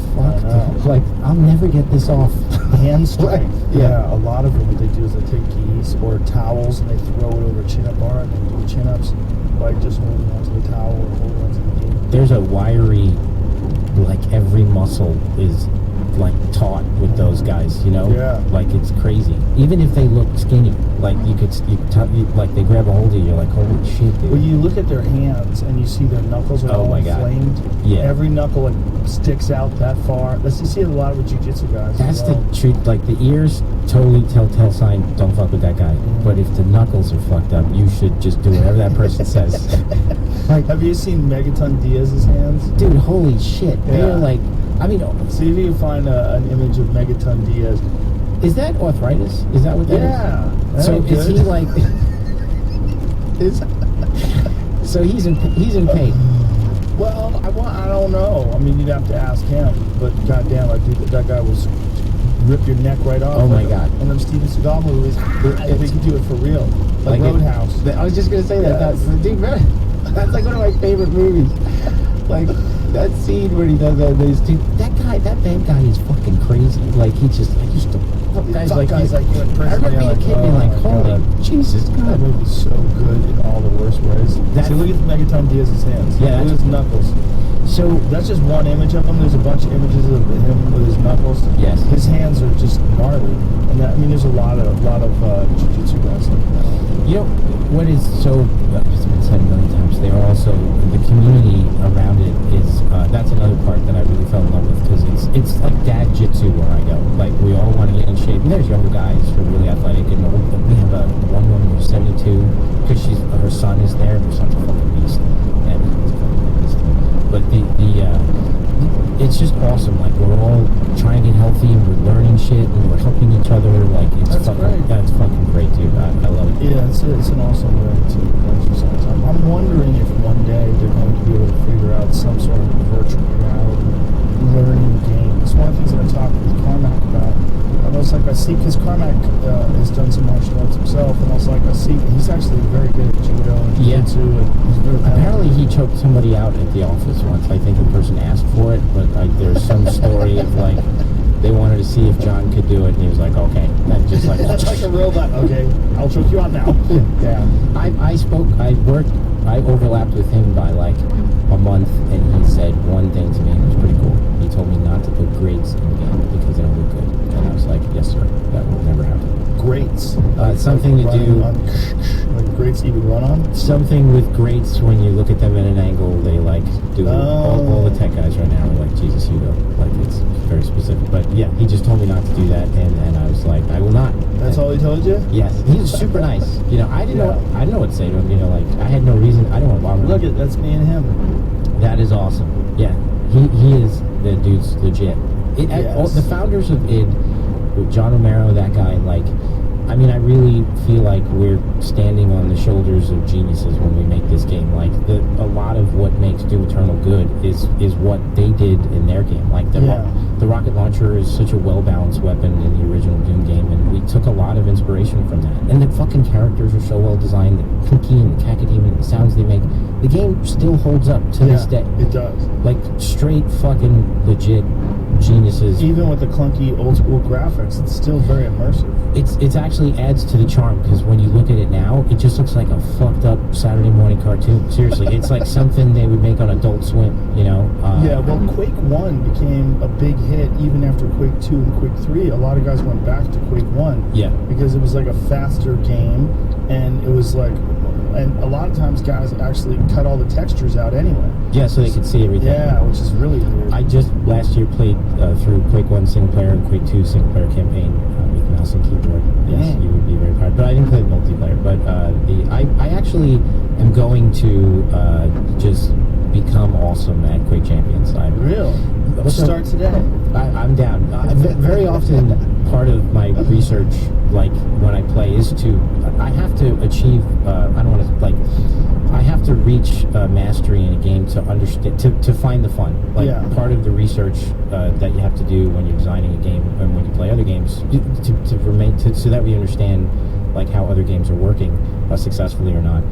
Speaker 3: fuck?
Speaker 1: I know.
Speaker 3: Like, I'll never get this off.
Speaker 1: Hand strength.
Speaker 3: Yeah.
Speaker 1: A lot of them, what they do is they take keys or towels and they throw it over a chin-up bar and they do chin-ups, like just holding onto the towel or holding onto the key.
Speaker 3: There's a wiry, like, every muscle is, like, taut with those guys, you know?
Speaker 1: Yeah.
Speaker 3: Like, it's crazy. Even if they look skinny, like, like, they grab a hold of you, you're like, holy shit, dude.
Speaker 1: When you look at their hands and you see their knuckles are
Speaker 3: Oh
Speaker 1: all
Speaker 3: my God.
Speaker 1: inflamed,
Speaker 3: Yeah.
Speaker 1: every knuckle like sticks out that far. That's you see it a lot with jiu-jitsu guys.
Speaker 3: That's
Speaker 1: as well.
Speaker 3: the truth. Like, the ears, totally telltale sign, don't fuck with that guy. But if the knuckles are fucked up, you should just do whatever that person says. Like,
Speaker 1: Have you seen Megaton Diaz's hands?
Speaker 3: dude, holy shit.
Speaker 1: Yeah.
Speaker 3: They're like, I mean,
Speaker 1: See if you can find an image of Megaton Diaz.
Speaker 3: is that arthritis? Is that what that is?
Speaker 1: Yeah. that
Speaker 3: So
Speaker 1: ain't
Speaker 3: is
Speaker 1: good.
Speaker 3: he like? So he's in pain.
Speaker 1: Well, I don't know. I mean, you'd have to ask him. But goddamn, that guy was rip your neck right off.
Speaker 3: Oh my
Speaker 1: Like
Speaker 3: God.
Speaker 1: One of them Steven Seagal movies. If they could do it for real, like Roadhouse.
Speaker 3: I was just gonna say that.
Speaker 1: Yes.
Speaker 3: Dude, that's like one of my favorite movies. Like that scene where he does that. That bad guy is fucking crazy. Like he just guys
Speaker 1: Tough
Speaker 3: like
Speaker 1: guys
Speaker 3: you.
Speaker 1: like you in
Speaker 3: I
Speaker 1: prison.
Speaker 3: remember being a kid being like,
Speaker 1: my
Speaker 3: holy
Speaker 1: God.
Speaker 3: Jesus
Speaker 1: That
Speaker 3: God.
Speaker 1: movie's so good in all the worst ways.
Speaker 3: That-
Speaker 1: See, look at Megaton Diaz's hands.
Speaker 3: Yeah,
Speaker 1: Look at his knuckles.
Speaker 3: So
Speaker 1: That's just one image of him. There's a bunch of images of him with his knuckles.
Speaker 3: Yes.
Speaker 1: His hands are just gnarly. And that, I mean, there's a lot of jiu-jitsu guys like that.
Speaker 3: you know what is so? It's been said a million times. They are also the community around it is. That's another part that I really fell in love with because it's like dad jitsu where I go. Like we all want to get in shape. And there's younger guys who are really athletic, and we have a one woman who's 72 because her son is there. Her son's a fucking beast, and he's a fucking beast. But it's just awesome. Like we're all trying to get healthy and we're learning shit and we're helping each other. Like it's
Speaker 1: That's great.
Speaker 3: That's fucking great, dude. I love it.
Speaker 1: Yeah, it's an awesome way to exercise. I'm wondering if one day they're going to be able to figure out some sort of virtual reality learning game. It's one of the things that I talked with Carmack about. I was like, I see, because Carmack has done some martial arts himself, and I was like, I see, he's actually very good at judo and
Speaker 3: Yeah.
Speaker 1: jiu-jitsu, and he's very
Speaker 3: Apparently he choked somebody out at the office once. I think the person asked for it, but there's some story of like they wanted to see if John could do it, and he was like, okay. And just like
Speaker 1: That's like a robot. Okay, I'll choke you out now. Yeah.
Speaker 3: I overlapped with him by like a month, and he said one thing to me, and it was pretty cool. He told me not to put grades in the game because they don't look good. And I was like, yes, sir, that will never happen.
Speaker 1: Grates.
Speaker 3: Something to do.
Speaker 1: Like grates you would run on?
Speaker 3: Something with grates, when you look at them at an angle, they like do all the tech guys right now are like, Jesus, Hugo. Like it's very specific. But yeah, he just told me not to do that, and I was like, I will not.
Speaker 1: That's all he told you?
Speaker 3: Yes, he's super nice. You know, I didn't know what to say to him. You know, like I had no reason. I don't want to bother him.
Speaker 1: Look at that's me and him.
Speaker 3: That is awesome. Yeah, he is the dude's legit.
Speaker 1: Yes.
Speaker 3: The founders of id, with John Romero, that guy, like. I mean, I really feel like we're standing on the shoulders of geniuses when we make this game. Like, a lot of what makes Doom Eternal good is what they did in their game. Like, the rocket launcher is such a well-balanced weapon in the original Doom game, and we took a lot of inspiration from that. And the fucking characters are so well designed, the Pinky and the Cacodemon and the sounds they make. The game still holds up to this day.
Speaker 1: It does.
Speaker 3: Like, straight fucking legit geniuses.
Speaker 1: Even with the clunky old school graphics, it's still very immersive.
Speaker 3: It's actually adds to the charm, because when you look at it now, it just looks like a fucked up Saturday morning cartoon. Seriously, it's like something they would make on Adult Swim, you know?
Speaker 1: Yeah, well, Quake 1 became a big hit even after Quake 2 and Quake 3. A lot of guys went back to Quake 1.
Speaker 3: Yeah.
Speaker 1: Because it was like a faster game, and it was like, and a lot of times guys actually cut all the textures out anyway.
Speaker 3: Yeah, so they could see everything.
Speaker 1: Yeah, which is really weird.
Speaker 3: I just last year played through Quake 1 single player and Quake 2 single player campaign with mouse and keyboard. Yes, you would be very proud. But I didn't play the multiplayer. But I actually am going to just become awesome at Quake Champions.
Speaker 1: Real. Let's
Speaker 3: So-
Speaker 1: start today.
Speaker 3: I'm down. Very often, part of my research, like when I play, is I have to achieve. I don't want to I have to reach mastery in a game to understand, to find the fun. Like
Speaker 1: Yeah.
Speaker 3: part of the research that you have to do when you're designing a game and when you play other games, so that we understand like how other games are working successfully or not,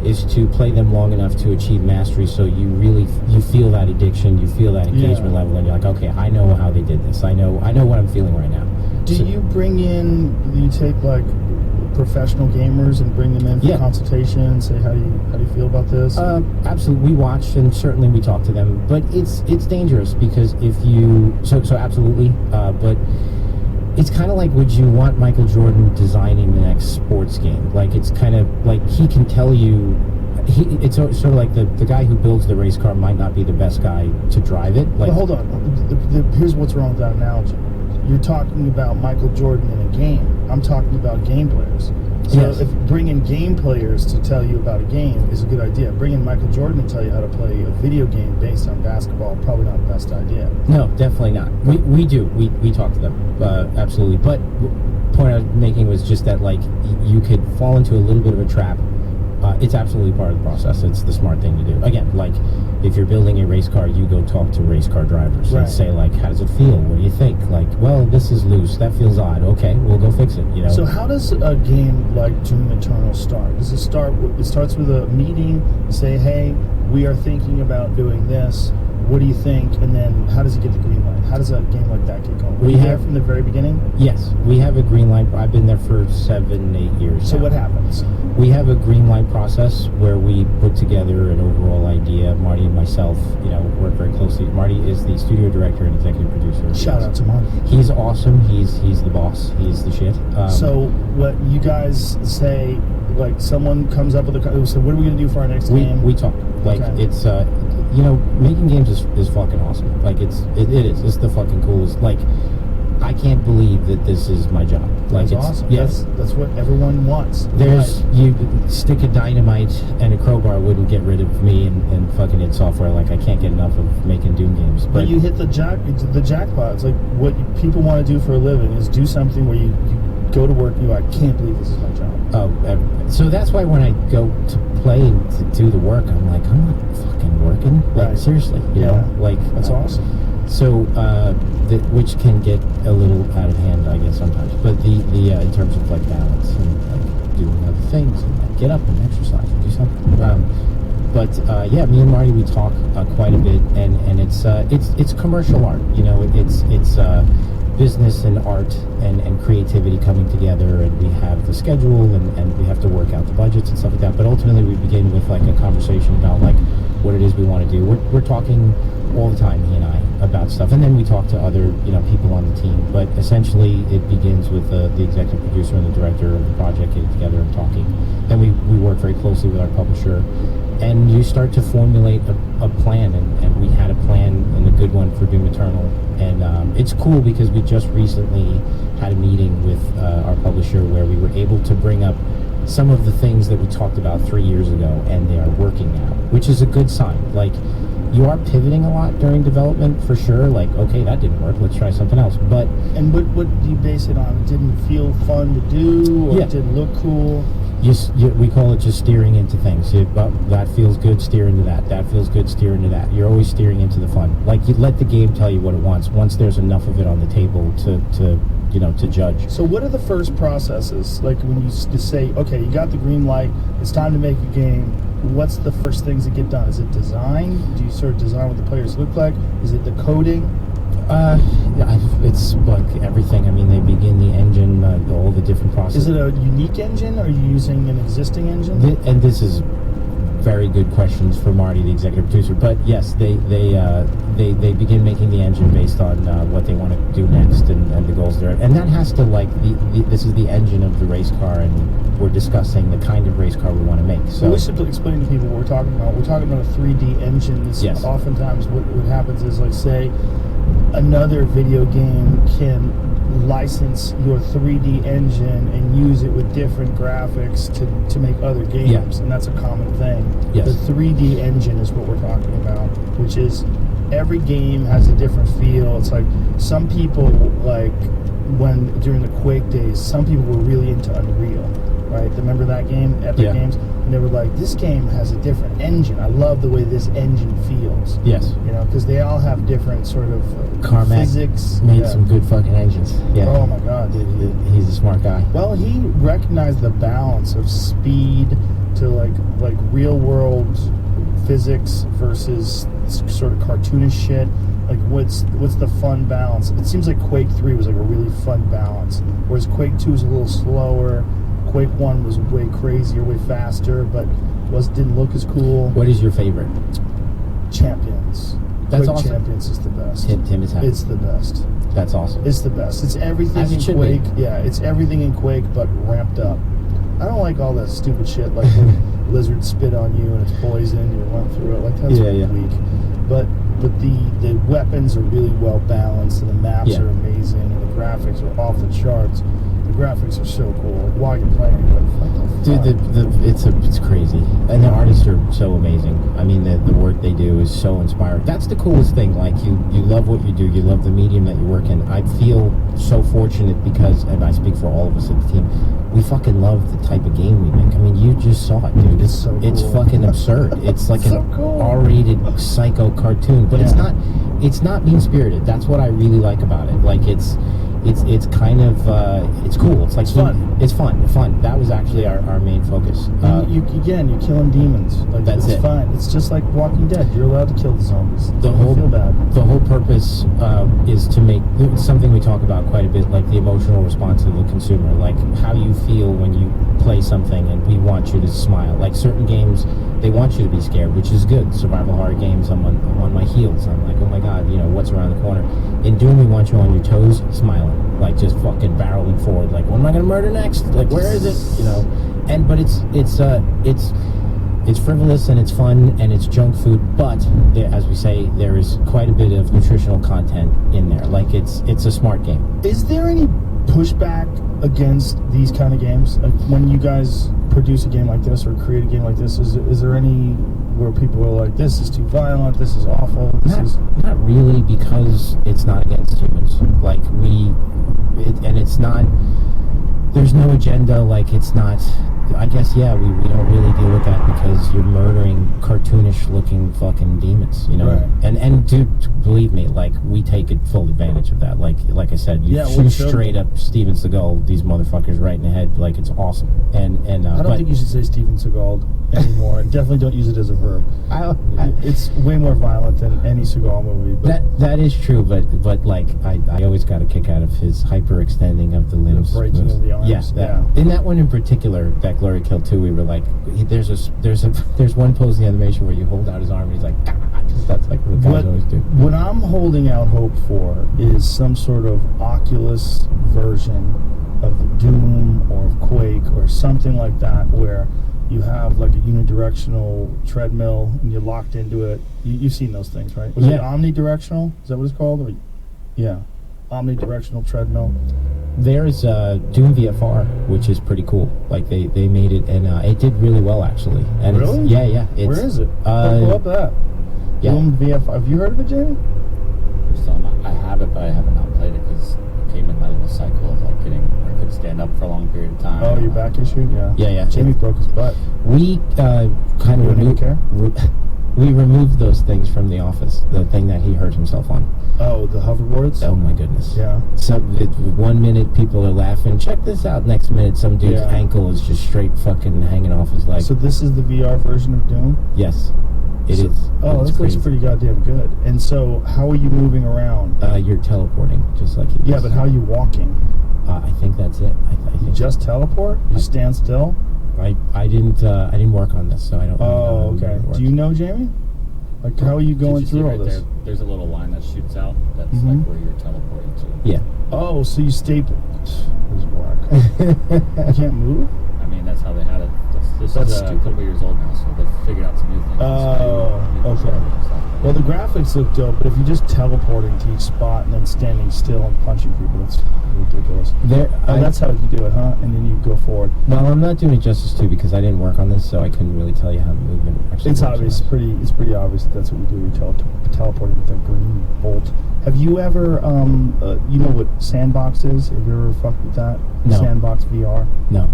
Speaker 3: is to play them long enough to achieve mastery, so you feel that addiction, you feel that engagement level, and you're like, okay, I know how they did this. I know what I'm feeling right now.
Speaker 1: Do you take like professional gamers and bring them in for consultation and say how do you feel about this?
Speaker 3: Absolutely, we watch and certainly we talk to them, but it's dangerous because if you so absolutely, but it's kind of like, would you want Michael Jordan designing the next sports game? Like, it's kind of like he can tell you. It's sort of like the guy who builds the race car might not be the best guy to drive it. Like,
Speaker 1: but hold on, here's what's wrong with that analogy. You're talking about Michael Jordan in a game. I'm talking about game players. So
Speaker 3: Yes.
Speaker 1: if bringing game players to tell you about a game is a good idea, bringing Michael Jordan to tell you how to play a video game based on basketball, probably not the best idea.
Speaker 3: No, definitely not. We talk to them, absolutely. But the point I was making was just that, like, you could fall into a little bit of a trap. It's absolutely part of the process. It's the smart thing to do. Again, like, if you're building a race car, you go talk to race car drivers and say, like, how does it feel? What do you think? Like, well, this is loose. That feels odd. Okay, we'll go fix it, you know?
Speaker 1: So how does a game like Doom Eternal start? Does it start? It starts with a meeting. Say, hey, we are thinking about doing this. What do you think? And then how does it get the green light? How does a game like that get going? Were you there from the very beginning?
Speaker 3: Yes, we have a green light. I've been there for 7-8 years
Speaker 1: So
Speaker 3: now.
Speaker 1: what happens?
Speaker 3: We have a green light process where we put together an overall idea. Marty and myself, work very closely. Marty is the studio director and executive producer.
Speaker 1: Shout out to Marty.
Speaker 3: He's awesome. He's the boss. He's the shit.
Speaker 1: So what you guys say, like someone comes up with so what are we going to do for our next game?
Speaker 3: We talk. Like, it's making games is fucking awesome. Like, it is. It's the fucking coolest. Like, I can't believe that this is my job. Like,
Speaker 1: That's awesome.
Speaker 3: Yes,
Speaker 1: That's what everyone wants.
Speaker 3: you stick a dynamite and a crowbar wouldn't get rid of me and fucking id Software. Like, I can't get enough of making Doom games.
Speaker 1: But you hit the jackpot. It's like what people want to do for a living is do something where you go to work and you're like, I can't believe this is my job.
Speaker 3: So that's why when I go to play and to do the work, I'm like, I'm not fucking working. Like, seriously, you know? Like,
Speaker 1: that's awesome.
Speaker 3: So, which can get a little out of hand, I guess, sometimes. But the in terms of like balance and like doing other things and like, get up and exercise and do something. Me and Marty, we talk quite a bit, and it's commercial art. It's business and art and creativity coming together, and we have the schedule and we have to work out the budgets and stuff like that. But ultimately, we begin with like a conversation about like what it is we want to do. We're talking all the time, he and I, about stuff, and then we talk to other people on the team. But essentially, it begins with the executive producer and the director of the project getting together and talking. Then we work very closely with our publisher, and you start to formulate a plan. And we had a plan, and a good one, for Doom Eternal. And it's cool because we just recently had a meeting with our publisher where we were able to bring up some of the things that we talked about 3 years ago, and they are working now, which is a good sign. Like, you are pivoting a lot during development, for sure. Like, okay, that didn't work, let's try something else. But
Speaker 1: what do you base it on? It didn't feel fun to do, or it didn't look cool?
Speaker 3: We call it just steering into things. That feels good, steer into that. That feels good, steer into that. You're always steering into the fun. Like, you let the game tell you what it wants once there's enough of it on the table to judge.
Speaker 1: So what are the first processes? Like, when you say, okay, you got the green light, it's time to make a game, what's the first things that get done? Is it design? Do you sort of design what the players look like? Is it the coding?
Speaker 3: It's like everything. I mean, they begin the engine, all the different processes.
Speaker 1: Is it a unique engine, or are you using an existing engine?
Speaker 3: And this is very good questions for Marty, the executive producer. But yes, they begin making the engine based on what they want to do next and the goals there. And that has to, like, this is the engine of the race car, and we're discussing the kind of race car we want to make. So
Speaker 1: we should explain to people what we're talking about. We're talking about a 3D engine. Oftentimes what happens is, like, say, another video game can license your 3D engine and use it with different graphics to make other games,
Speaker 3: Yeah.
Speaker 1: and that's a common thing.
Speaker 3: Yes.
Speaker 1: The 3D engine is what we're talking about, which is every game has a different feel. It's like some people, like when during the Quake days, some people were really into Unreal, right? Remember that game, Epic
Speaker 3: Yeah.
Speaker 1: Games? And they were like, this game has a different engine. I love the way this engine feels.
Speaker 3: Yes.
Speaker 1: You know, because they all have different sort of
Speaker 3: Carmack
Speaker 1: physics.
Speaker 3: made
Speaker 1: Yeah.
Speaker 3: some good fucking engines. Yeah.
Speaker 1: Oh my God, dude.
Speaker 3: He's a smart guy.
Speaker 1: Well, he recognized the balance of speed to like real world physics versus sort of cartoonish shit. Like what's the fun balance? It seems like Quake 3 was like a really fun balance, whereas Quake 2 was a little slower. Quake 1 was way crazier, way faster, but didn't look as cool.
Speaker 3: What is your favorite?
Speaker 1: Champions.
Speaker 3: That's
Speaker 1: Quake
Speaker 3: awesome.
Speaker 1: Champions is the best.
Speaker 3: Tim is happy.
Speaker 1: It's the best.
Speaker 3: That's awesome.
Speaker 1: It's the best. It's everything
Speaker 3: As it
Speaker 1: in
Speaker 3: should
Speaker 1: Quake.
Speaker 3: be.
Speaker 1: Yeah, it's everything in Quake, but ramped up. I don't like all that stupid shit, like when lizards spit on you and it's poison, you run through it. Like that's
Speaker 3: Yeah,
Speaker 1: really
Speaker 3: yeah.
Speaker 1: weak. But the weapons are really well balanced, and the maps
Speaker 3: Yeah.
Speaker 1: are amazing, and the graphics are off the charts. The graphics are so cool. Like, while you're playing, you're like, what the fuck?
Speaker 3: Dude, it's crazy, and the artists are so amazing. I mean, the work they do is so inspiring. That's the coolest thing. Like you love what you do. You love the medium that you work in. I feel so fortunate because, and I speak for all of us at the team, we fucking love the type of game we make. I mean, you just saw it, dude.
Speaker 1: It's so
Speaker 3: It's
Speaker 1: cool.
Speaker 3: fucking absurd. It's like
Speaker 1: So
Speaker 3: an
Speaker 1: cool.
Speaker 3: R-rated psycho cartoon, but
Speaker 1: Yeah.
Speaker 3: it's not mean spirited. That's what I really like about it. Like it's kind of it's cool. It's like
Speaker 1: It's fun.
Speaker 3: It's fun. That was actually our main focus.
Speaker 1: And you're killing demons. Like
Speaker 3: That's
Speaker 1: it's
Speaker 3: it.
Speaker 1: fine. It's just like Walking Dead. You're allowed to kill the zombies.
Speaker 3: The
Speaker 1: Don't
Speaker 3: whole
Speaker 1: feel bad.
Speaker 3: The whole purpose is to make it's something we talk about quite a bit, like the emotional response of the consumer, like how you feel when you play something, and we want you to smile. Like certain games, they want you to be scared, which is good. Survival horror games, I'm on my heels. I'm like, oh my god, what's around the corner. In Doom, we want you on your toes, smiling, like just fucking barreling forward. Like, what am I gonna murder next? Like, where is it? But it's frivolous and it's fun and it's junk food, but as we say, there is quite a bit of nutritional content in there. Like it's a smart game.
Speaker 1: Is there any pushback against these kind of games? Like when you guys produce a game like this or create a game like this, is there any where people are like, this is too violent, this is awful,
Speaker 3: Not really, because it's not against humans. Like it's not. There's no agenda. Like it's not. I guess we don't really deal with that because you're murdering cartoonish looking fucking demons,
Speaker 1: Right.
Speaker 3: And dude, believe me, like we take full advantage of that. Like I said, you shoot straight up Steven Seagal these motherfuckers right in the head. Like it's awesome. And
Speaker 1: I don't think you should say Steven Seagal anymore, and definitely don't use it as a verb. It's way more violent than any Seagal movie. But
Speaker 3: that is true, but like I always got a kick out of his hyperextending of the limbs,
Speaker 1: the breaking of the arms.
Speaker 3: Yeah. In that one in particular, that Glory Kill 2, we were like, there's one pose in the animation where you hold out his arm and he's like, because that's like what guys always do.
Speaker 1: What I'm holding out hope for is some sort of Oculus version of Doom or of Quake or something like that, where you have like a unidirectional treadmill and you're locked into it. You've seen those things, right? Was it omnidirectional? Is that what it's called? Yeah, omnidirectional treadmill.
Speaker 3: There's Doom VFR, which is pretty cool. Like they made it, and it did really well actually. And
Speaker 1: really?
Speaker 3: It's,
Speaker 1: where is it? Pull up that.
Speaker 3: Yeah.
Speaker 1: Doom VFR. Have you heard of it, Jamie?
Speaker 2: I have it, but I haven't not played it because it came in my little cycle of like getting where I could stand up for a long period of time.
Speaker 1: Oh, your back issue? Yeah.
Speaker 3: Yeah.
Speaker 1: Jamie broke his butt.
Speaker 3: We kind of removed. We removed those things from the office. The thing that he hurt himself on.
Speaker 1: Oh, the hoverboards?
Speaker 3: Oh my goodness.
Speaker 1: Yeah.
Speaker 3: So 1 minute people are laughing, check this out. Next minute some dude's ankle is just straight fucking hanging off his leg.
Speaker 1: So this is the VR version of Doom?
Speaker 3: Yes. It is.
Speaker 1: Oh, this looks pretty goddamn good. And so how are you moving around?
Speaker 3: You're teleporting, just like he
Speaker 1: Yeah, but how are you walking?
Speaker 3: I think that's it. I think
Speaker 1: You just teleport? You stand still?
Speaker 3: I didn't work on this, so I don't
Speaker 1: Oh,
Speaker 3: know.
Speaker 1: okay. Do you know, Jamie? Like, how are you going
Speaker 2: Did you see
Speaker 1: through all
Speaker 2: right
Speaker 1: this?
Speaker 2: there, there's a little line that shoots out. That's
Speaker 1: Mhm.
Speaker 2: like where you're teleporting to.
Speaker 3: Yeah.
Speaker 1: Oh, so you staple. This is whack. You can't move?
Speaker 2: I mean, that's how they had it. This
Speaker 1: That's
Speaker 2: is a
Speaker 1: stupid.
Speaker 2: couple years old now, so they've figured out some new things.
Speaker 1: Oh,
Speaker 2: New
Speaker 1: okay.
Speaker 2: controls and stuff.
Speaker 1: Well, the graphics look dope, but if you're just teleporting to each spot and then standing still and punching people, that's ridiculous. That's how you do it, huh? And then you go forward.
Speaker 3: Well, I'm not doing it justice to because I didn't work on this, so I couldn't really tell you how the movement actually
Speaker 1: It's
Speaker 3: works.
Speaker 1: obvious. It's pretty obvious that's what you do. You're teleporting with that green bolt. Have you ever, you know what Sandbox is? Have you ever fucked with that?
Speaker 3: No.
Speaker 1: Sandbox VR?
Speaker 3: No.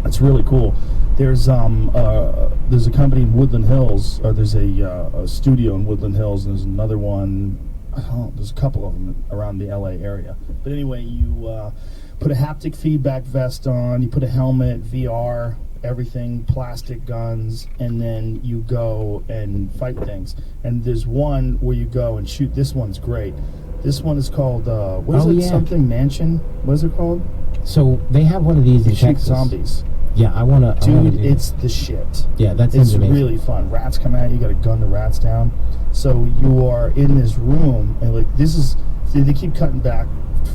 Speaker 1: It's really cool. There's a company in Woodland Hills, or there's a studio in Woodland Hills, and there's another one. I don't know. There's a couple of them around the LA area. But anyway, you put a haptic feedback vest on, you put a helmet, VR, everything, plastic guns, and then you go and fight things. And there's one where you go and shoot. This one's great. This one is called something Mansion. What is it called?
Speaker 3: So they have one of these in
Speaker 1: You shoot
Speaker 3: Texas.
Speaker 1: zombies.
Speaker 3: Yeah, I wanna.
Speaker 1: Dude, it's the shit.
Speaker 3: Yeah, that
Speaker 1: It's
Speaker 3: seems amazing.
Speaker 1: really fun. Rats come at you, got to gun the rats down. So you are in this room, and like they keep cutting back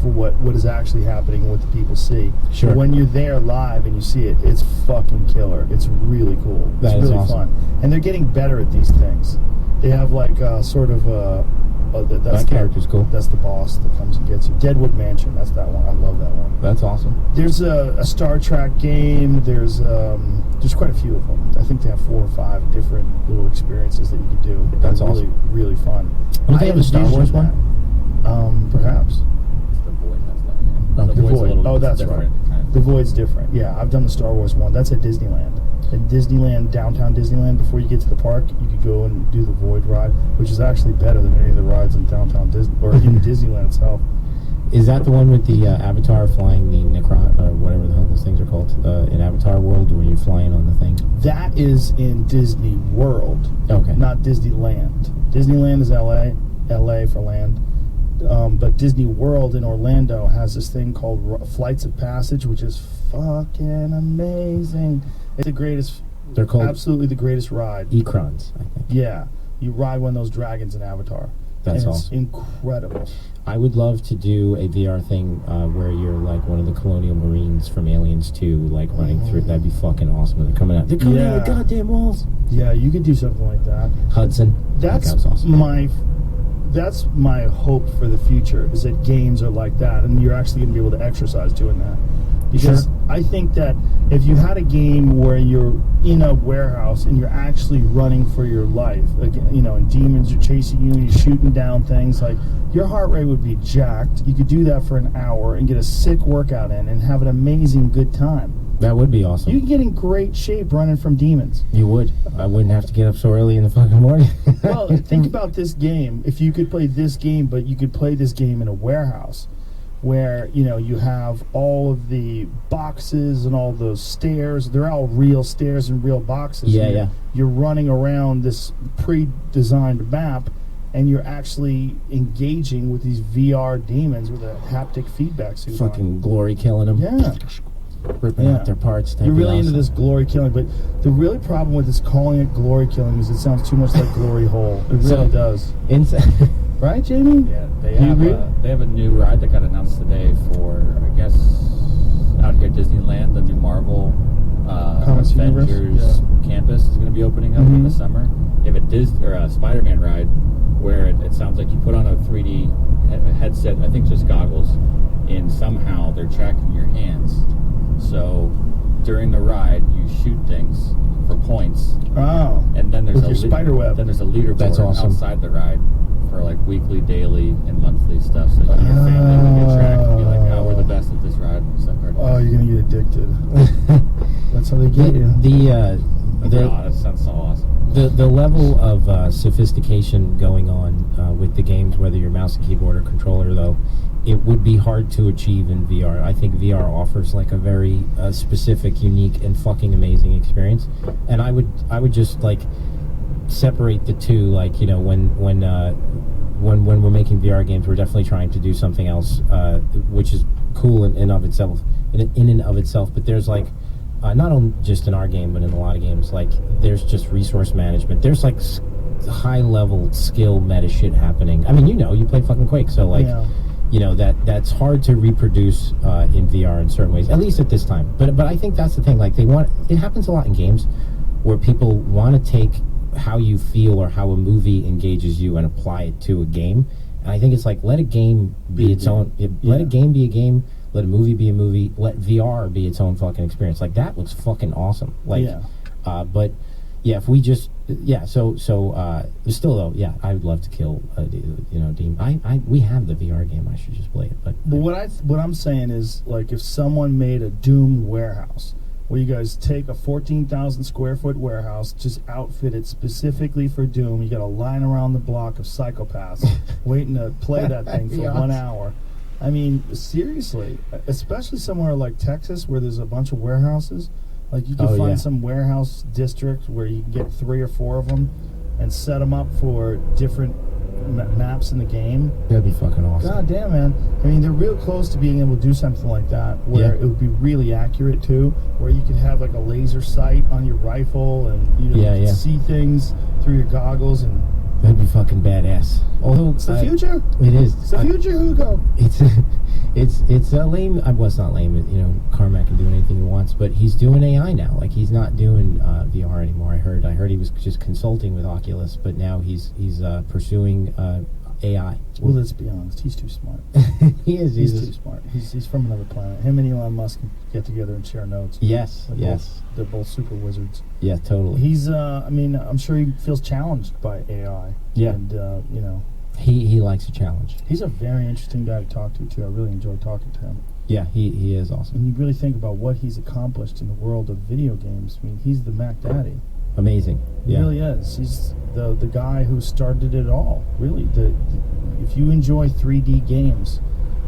Speaker 1: for what is actually happening and what the people see.
Speaker 3: Sure.
Speaker 1: But when you're there live and you see it, it's fucking killer. It's really cool. It's
Speaker 3: That is
Speaker 1: really
Speaker 3: awesome.
Speaker 1: fun. And they're getting better at these things. They have like sort of that's
Speaker 3: That character's cool.
Speaker 1: That's the boss that comes and gets you. Deadwood Mansion. That's that one. I love that one.
Speaker 3: That's awesome.
Speaker 1: There's a Star Trek game. There's quite a few of them. I think they have 4 or 5 different little experiences that you can do.
Speaker 3: That's
Speaker 1: They're
Speaker 3: awesome.
Speaker 1: Really fun.
Speaker 3: Don't they have a Star Wars
Speaker 1: envision that. Perhaps.
Speaker 2: The Void has that. Yeah.
Speaker 3: Okay.
Speaker 1: The
Speaker 2: Void's a
Speaker 1: Void.
Speaker 2: little
Speaker 1: Oh, that's
Speaker 2: different,
Speaker 1: right.
Speaker 2: kind of.
Speaker 1: The Void's different. Yeah, I've done the Star Wars one. That's at Disneyland. At Disneyland, downtown Disneyland, before you get to the park, you could go and do the Void ride, which is actually better than any of the rides in downtown Disney or in Disneyland itself.
Speaker 3: Is that the one with the Avatar flying the Necron, or whatever the hell those things are called, in Avatar World, when you're flying on the thing?
Speaker 1: That is in Disney World,
Speaker 3: Okay.
Speaker 1: not Disneyland. Disneyland is LA for land. But Disney World in Orlando has this thing called Flights of Passage, which is fucking amazing. It's the greatest.
Speaker 3: They're called
Speaker 1: absolutely the greatest ride.
Speaker 3: Ekrons, I think.
Speaker 1: Yeah, you ride one of those dragons in Avatar.
Speaker 3: That's
Speaker 1: and it's
Speaker 3: awesome.
Speaker 1: incredible.
Speaker 3: I would love to do a VR thing where you're like one of the Colonial Marines from Aliens 2, like running through. That'd be fucking awesome. They're coming out. They're coming out of the goddamn walls.
Speaker 1: Yeah, you could do something like that.
Speaker 3: Hudson.
Speaker 1: That's
Speaker 3: that was awesome.
Speaker 1: That's my hope for the future, is that games are like that, and you're actually going to be able to exercise doing that. Because
Speaker 3: Sure.
Speaker 1: I think that if you had a game where you're in a warehouse and you're actually running for your life, like, and demons are chasing you and you're shooting down things, like, your heart rate would be jacked. You could do that for an hour and get a sick workout in and have an amazing good time.
Speaker 3: That would be awesome.
Speaker 1: You could get in great shape running from demons.
Speaker 3: You would. I wouldn't have to get up so early in the fucking morning.
Speaker 1: Well, think about this game. If you could play this game, but you could play this game in a warehouse where, you have all of the boxes and all those stairs. They're all real stairs and real boxes.
Speaker 3: Yeah,
Speaker 1: and
Speaker 3: yeah.
Speaker 1: You're running around this pre-designed map, and you're actually engaging with these VR demons with a haptic feedback suit on.
Speaker 3: Fucking glory killing them.
Speaker 1: Yeah.
Speaker 3: Ripping out their parts. That'd
Speaker 1: You're
Speaker 3: be
Speaker 1: really
Speaker 3: awesome.
Speaker 1: into this glory killing, but the really problem with this calling it glory killing is it sounds too much like glory hole. It really
Speaker 3: So-
Speaker 1: does. Right, Jamie?
Speaker 2: Yeah, they
Speaker 1: You agree?
Speaker 2: have a new ride that got announced today for, I guess, out here at Disneyland. The new Marvel
Speaker 1: Comics universe?
Speaker 2: Avengers campus is going to be opening up in the
Speaker 1: Mhm.
Speaker 2: summer. They have a Spider-Man ride where it sounds like you put on a 3D headset, I think just goggles, and somehow they're tracking your hands. So during the ride, you shoot things for points,
Speaker 1: Oh.
Speaker 2: and then there's
Speaker 1: With
Speaker 2: a
Speaker 1: your spider web.
Speaker 2: Then there's a leaderboard
Speaker 3: That's awesome.
Speaker 2: outside the ride for like weekly, daily, and monthly stuff. So you and your family can get tracked and be like, "Oh, we're the best at this ride." So,
Speaker 1: Oh, you're going to get addicted. That's how they get you.
Speaker 2: that sounds so awesome.
Speaker 3: The level of sophistication going on with the games, whether you're mouse and keyboard or controller, though, it would be hard to achieve in VR. I think VR offers like a very specific, unique, and fucking amazing experience. And I would just like separate the two. Like, when we're making VR games, we're definitely trying to do something else, which is cool in and of itself. But there's like. Not only just in our game, but in a lot of games, like, there's just resource management. There's, like, high-level skill meta shit happening. I mean, you play fucking Quake, so, like, that's hard to reproduce in VR in certain ways, at least at this time. But I think that's the thing. Like, it happens a lot in games where people want to take how you feel or how a movie engages you and apply it to a game. And I think it's like, let a game be its own. Let a game be a game. Let a movie be a movie. Let VR be its own fucking experience. Like, that looks fucking awesome. Like, but yeah, if we just still though, yeah, I would love to kill Dean. We have the VR game. I should just play it. But
Speaker 1: what I'm saying is, like, if someone made a Doom warehouse, where you guys take a 14,000 square foot warehouse, just outfit it specifically for Doom. You got a line around the block of psychopaths waiting to play that thing for 1 hour. I mean, seriously, especially somewhere like Texas where there's a bunch of warehouses. Like, you can find some warehouse district where you can get 3 or 4 of them and set them up for different maps in the game.
Speaker 3: That'd be fucking awesome.
Speaker 1: God damn, man. I mean, they're real close to being able to do something like that where it would be really accurate too, where you could have like a laser sight on your rifle and you can see things through your goggles, and
Speaker 3: that'd be fucking badass. Although
Speaker 1: it's the future.
Speaker 3: It is.
Speaker 1: It's the future, Hugo.
Speaker 3: It's lame. Well, it's not lame. You know, Carmack can do anything he wants, but he's doing AI now. Like, he's not doing VR anymore. I heard he was just consulting with Oculus, but now he's pursuing AI.
Speaker 1: Well, let's be honest. He's too smart.
Speaker 3: He is.
Speaker 1: He's too smart. He's from another planet. Him and Elon Musk get together and share notes.
Speaker 3: Yes.
Speaker 1: They're both super wizards.
Speaker 3: Yeah, totally.
Speaker 1: He's. I mean, I'm sure he feels challenged by AI.
Speaker 3: Yeah.
Speaker 1: And you know.
Speaker 3: He likes a challenge.
Speaker 1: He's a very interesting guy to talk to, too. I really enjoy talking to him.
Speaker 3: Yeah, he is awesome.
Speaker 1: And you really think about what he's accomplished in the world of video games. I mean, he's the Mac Daddy.
Speaker 3: Amazing.
Speaker 1: He really is. He's the guy who started it all, really. If you enjoy 3D games,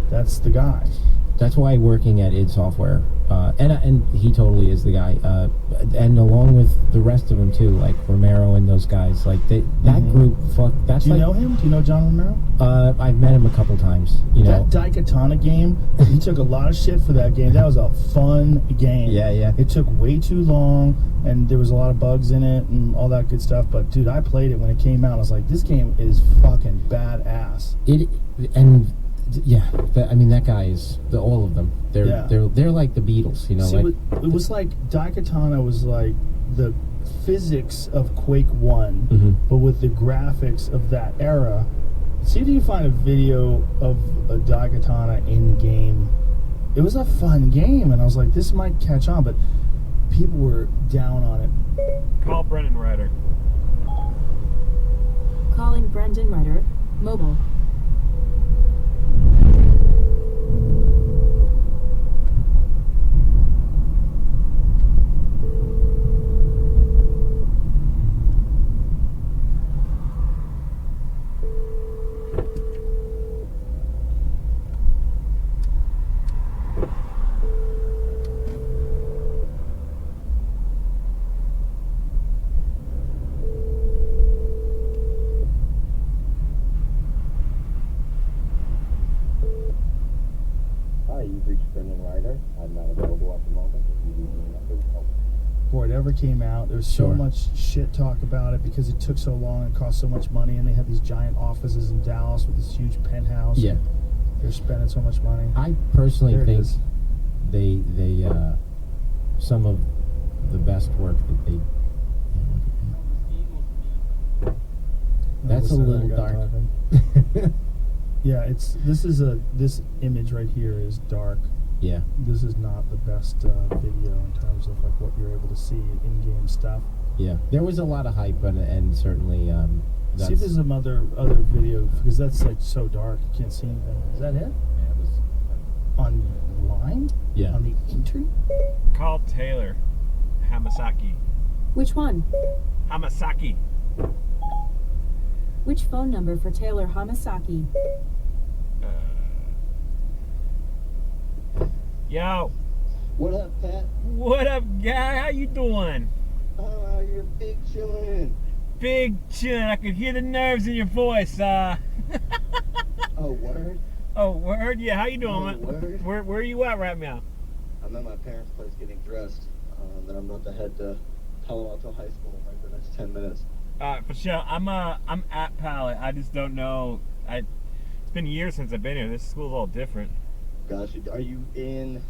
Speaker 1: that's the guy.
Speaker 3: That's why working at id Software, and he totally is the guy, and along with the rest of them too, like Romero and those guys, like that group. That's. Do
Speaker 1: you know him? Do you know John
Speaker 3: Romero? I've met him a couple times. You know,
Speaker 1: that Daikatana game. He took a lot of shit for that game. That was a fun game.
Speaker 3: Yeah.
Speaker 1: It took way too long, and there was a lot of bugs in it and all that good stuff. But dude, I played it when it came out. I was like, this game is fucking badass.
Speaker 3: I mean, that guy is all of them. They're like the Beatles, you know.
Speaker 1: See, it was like Daikatana was like the physics of Quake 1, but with the graphics of that era. See if you can find a video of a Daikatana in game. It was a fun game, and I was like, this might catch on, but people were down on it.
Speaker 4: Call Brendan Ryder.
Speaker 5: Calling Brendan Ryder, mobile.
Speaker 6: You've reached Brendan Ryder. I'm not available at the moment. If you leave me a message,
Speaker 1: Before it ever came out, there's so much shit talk about it because it took so long and cost so much money, and they had these giant offices in Dallas with this huge penthouse.
Speaker 3: Yeah.
Speaker 1: They're spending so much money.
Speaker 3: I personally think they some of the best work that they. That's a little dark.
Speaker 1: Yeah, this image right here is dark.
Speaker 3: Yeah.
Speaker 1: This is not the best video in terms of like what you're able to see in-game stuff.
Speaker 3: Yeah, there was a lot of hype and certainly.
Speaker 1: See if there's some other video, because that's like so dark you can't see anything. Is that it?
Speaker 2: Yeah, it was
Speaker 1: online.
Speaker 3: Yeah.
Speaker 1: On the internet.
Speaker 4: Call Taylor Hamasaki.
Speaker 5: Which one?
Speaker 4: Hamasaki.
Speaker 5: Which phone number for Taylor Hamasaki?
Speaker 4: Yo.
Speaker 6: What up, Pat?
Speaker 4: What up, guy? How you doing?
Speaker 6: I'm out here big chillin'.
Speaker 4: Big chin. I could hear the nerves in your voice.
Speaker 6: Oh, word?
Speaker 4: Oh, word? Yeah, how you doing, man?
Speaker 6: Word?
Speaker 4: Where are you at right now?
Speaker 6: I'm at my parents' place getting dressed. Then I'm about to head to Palo Alto High School in like the next 10 minutes.
Speaker 4: For sure. I'm at Palo. I just don't know. It's been years since I've been here. This school's all different.
Speaker 6: Gosh, are you in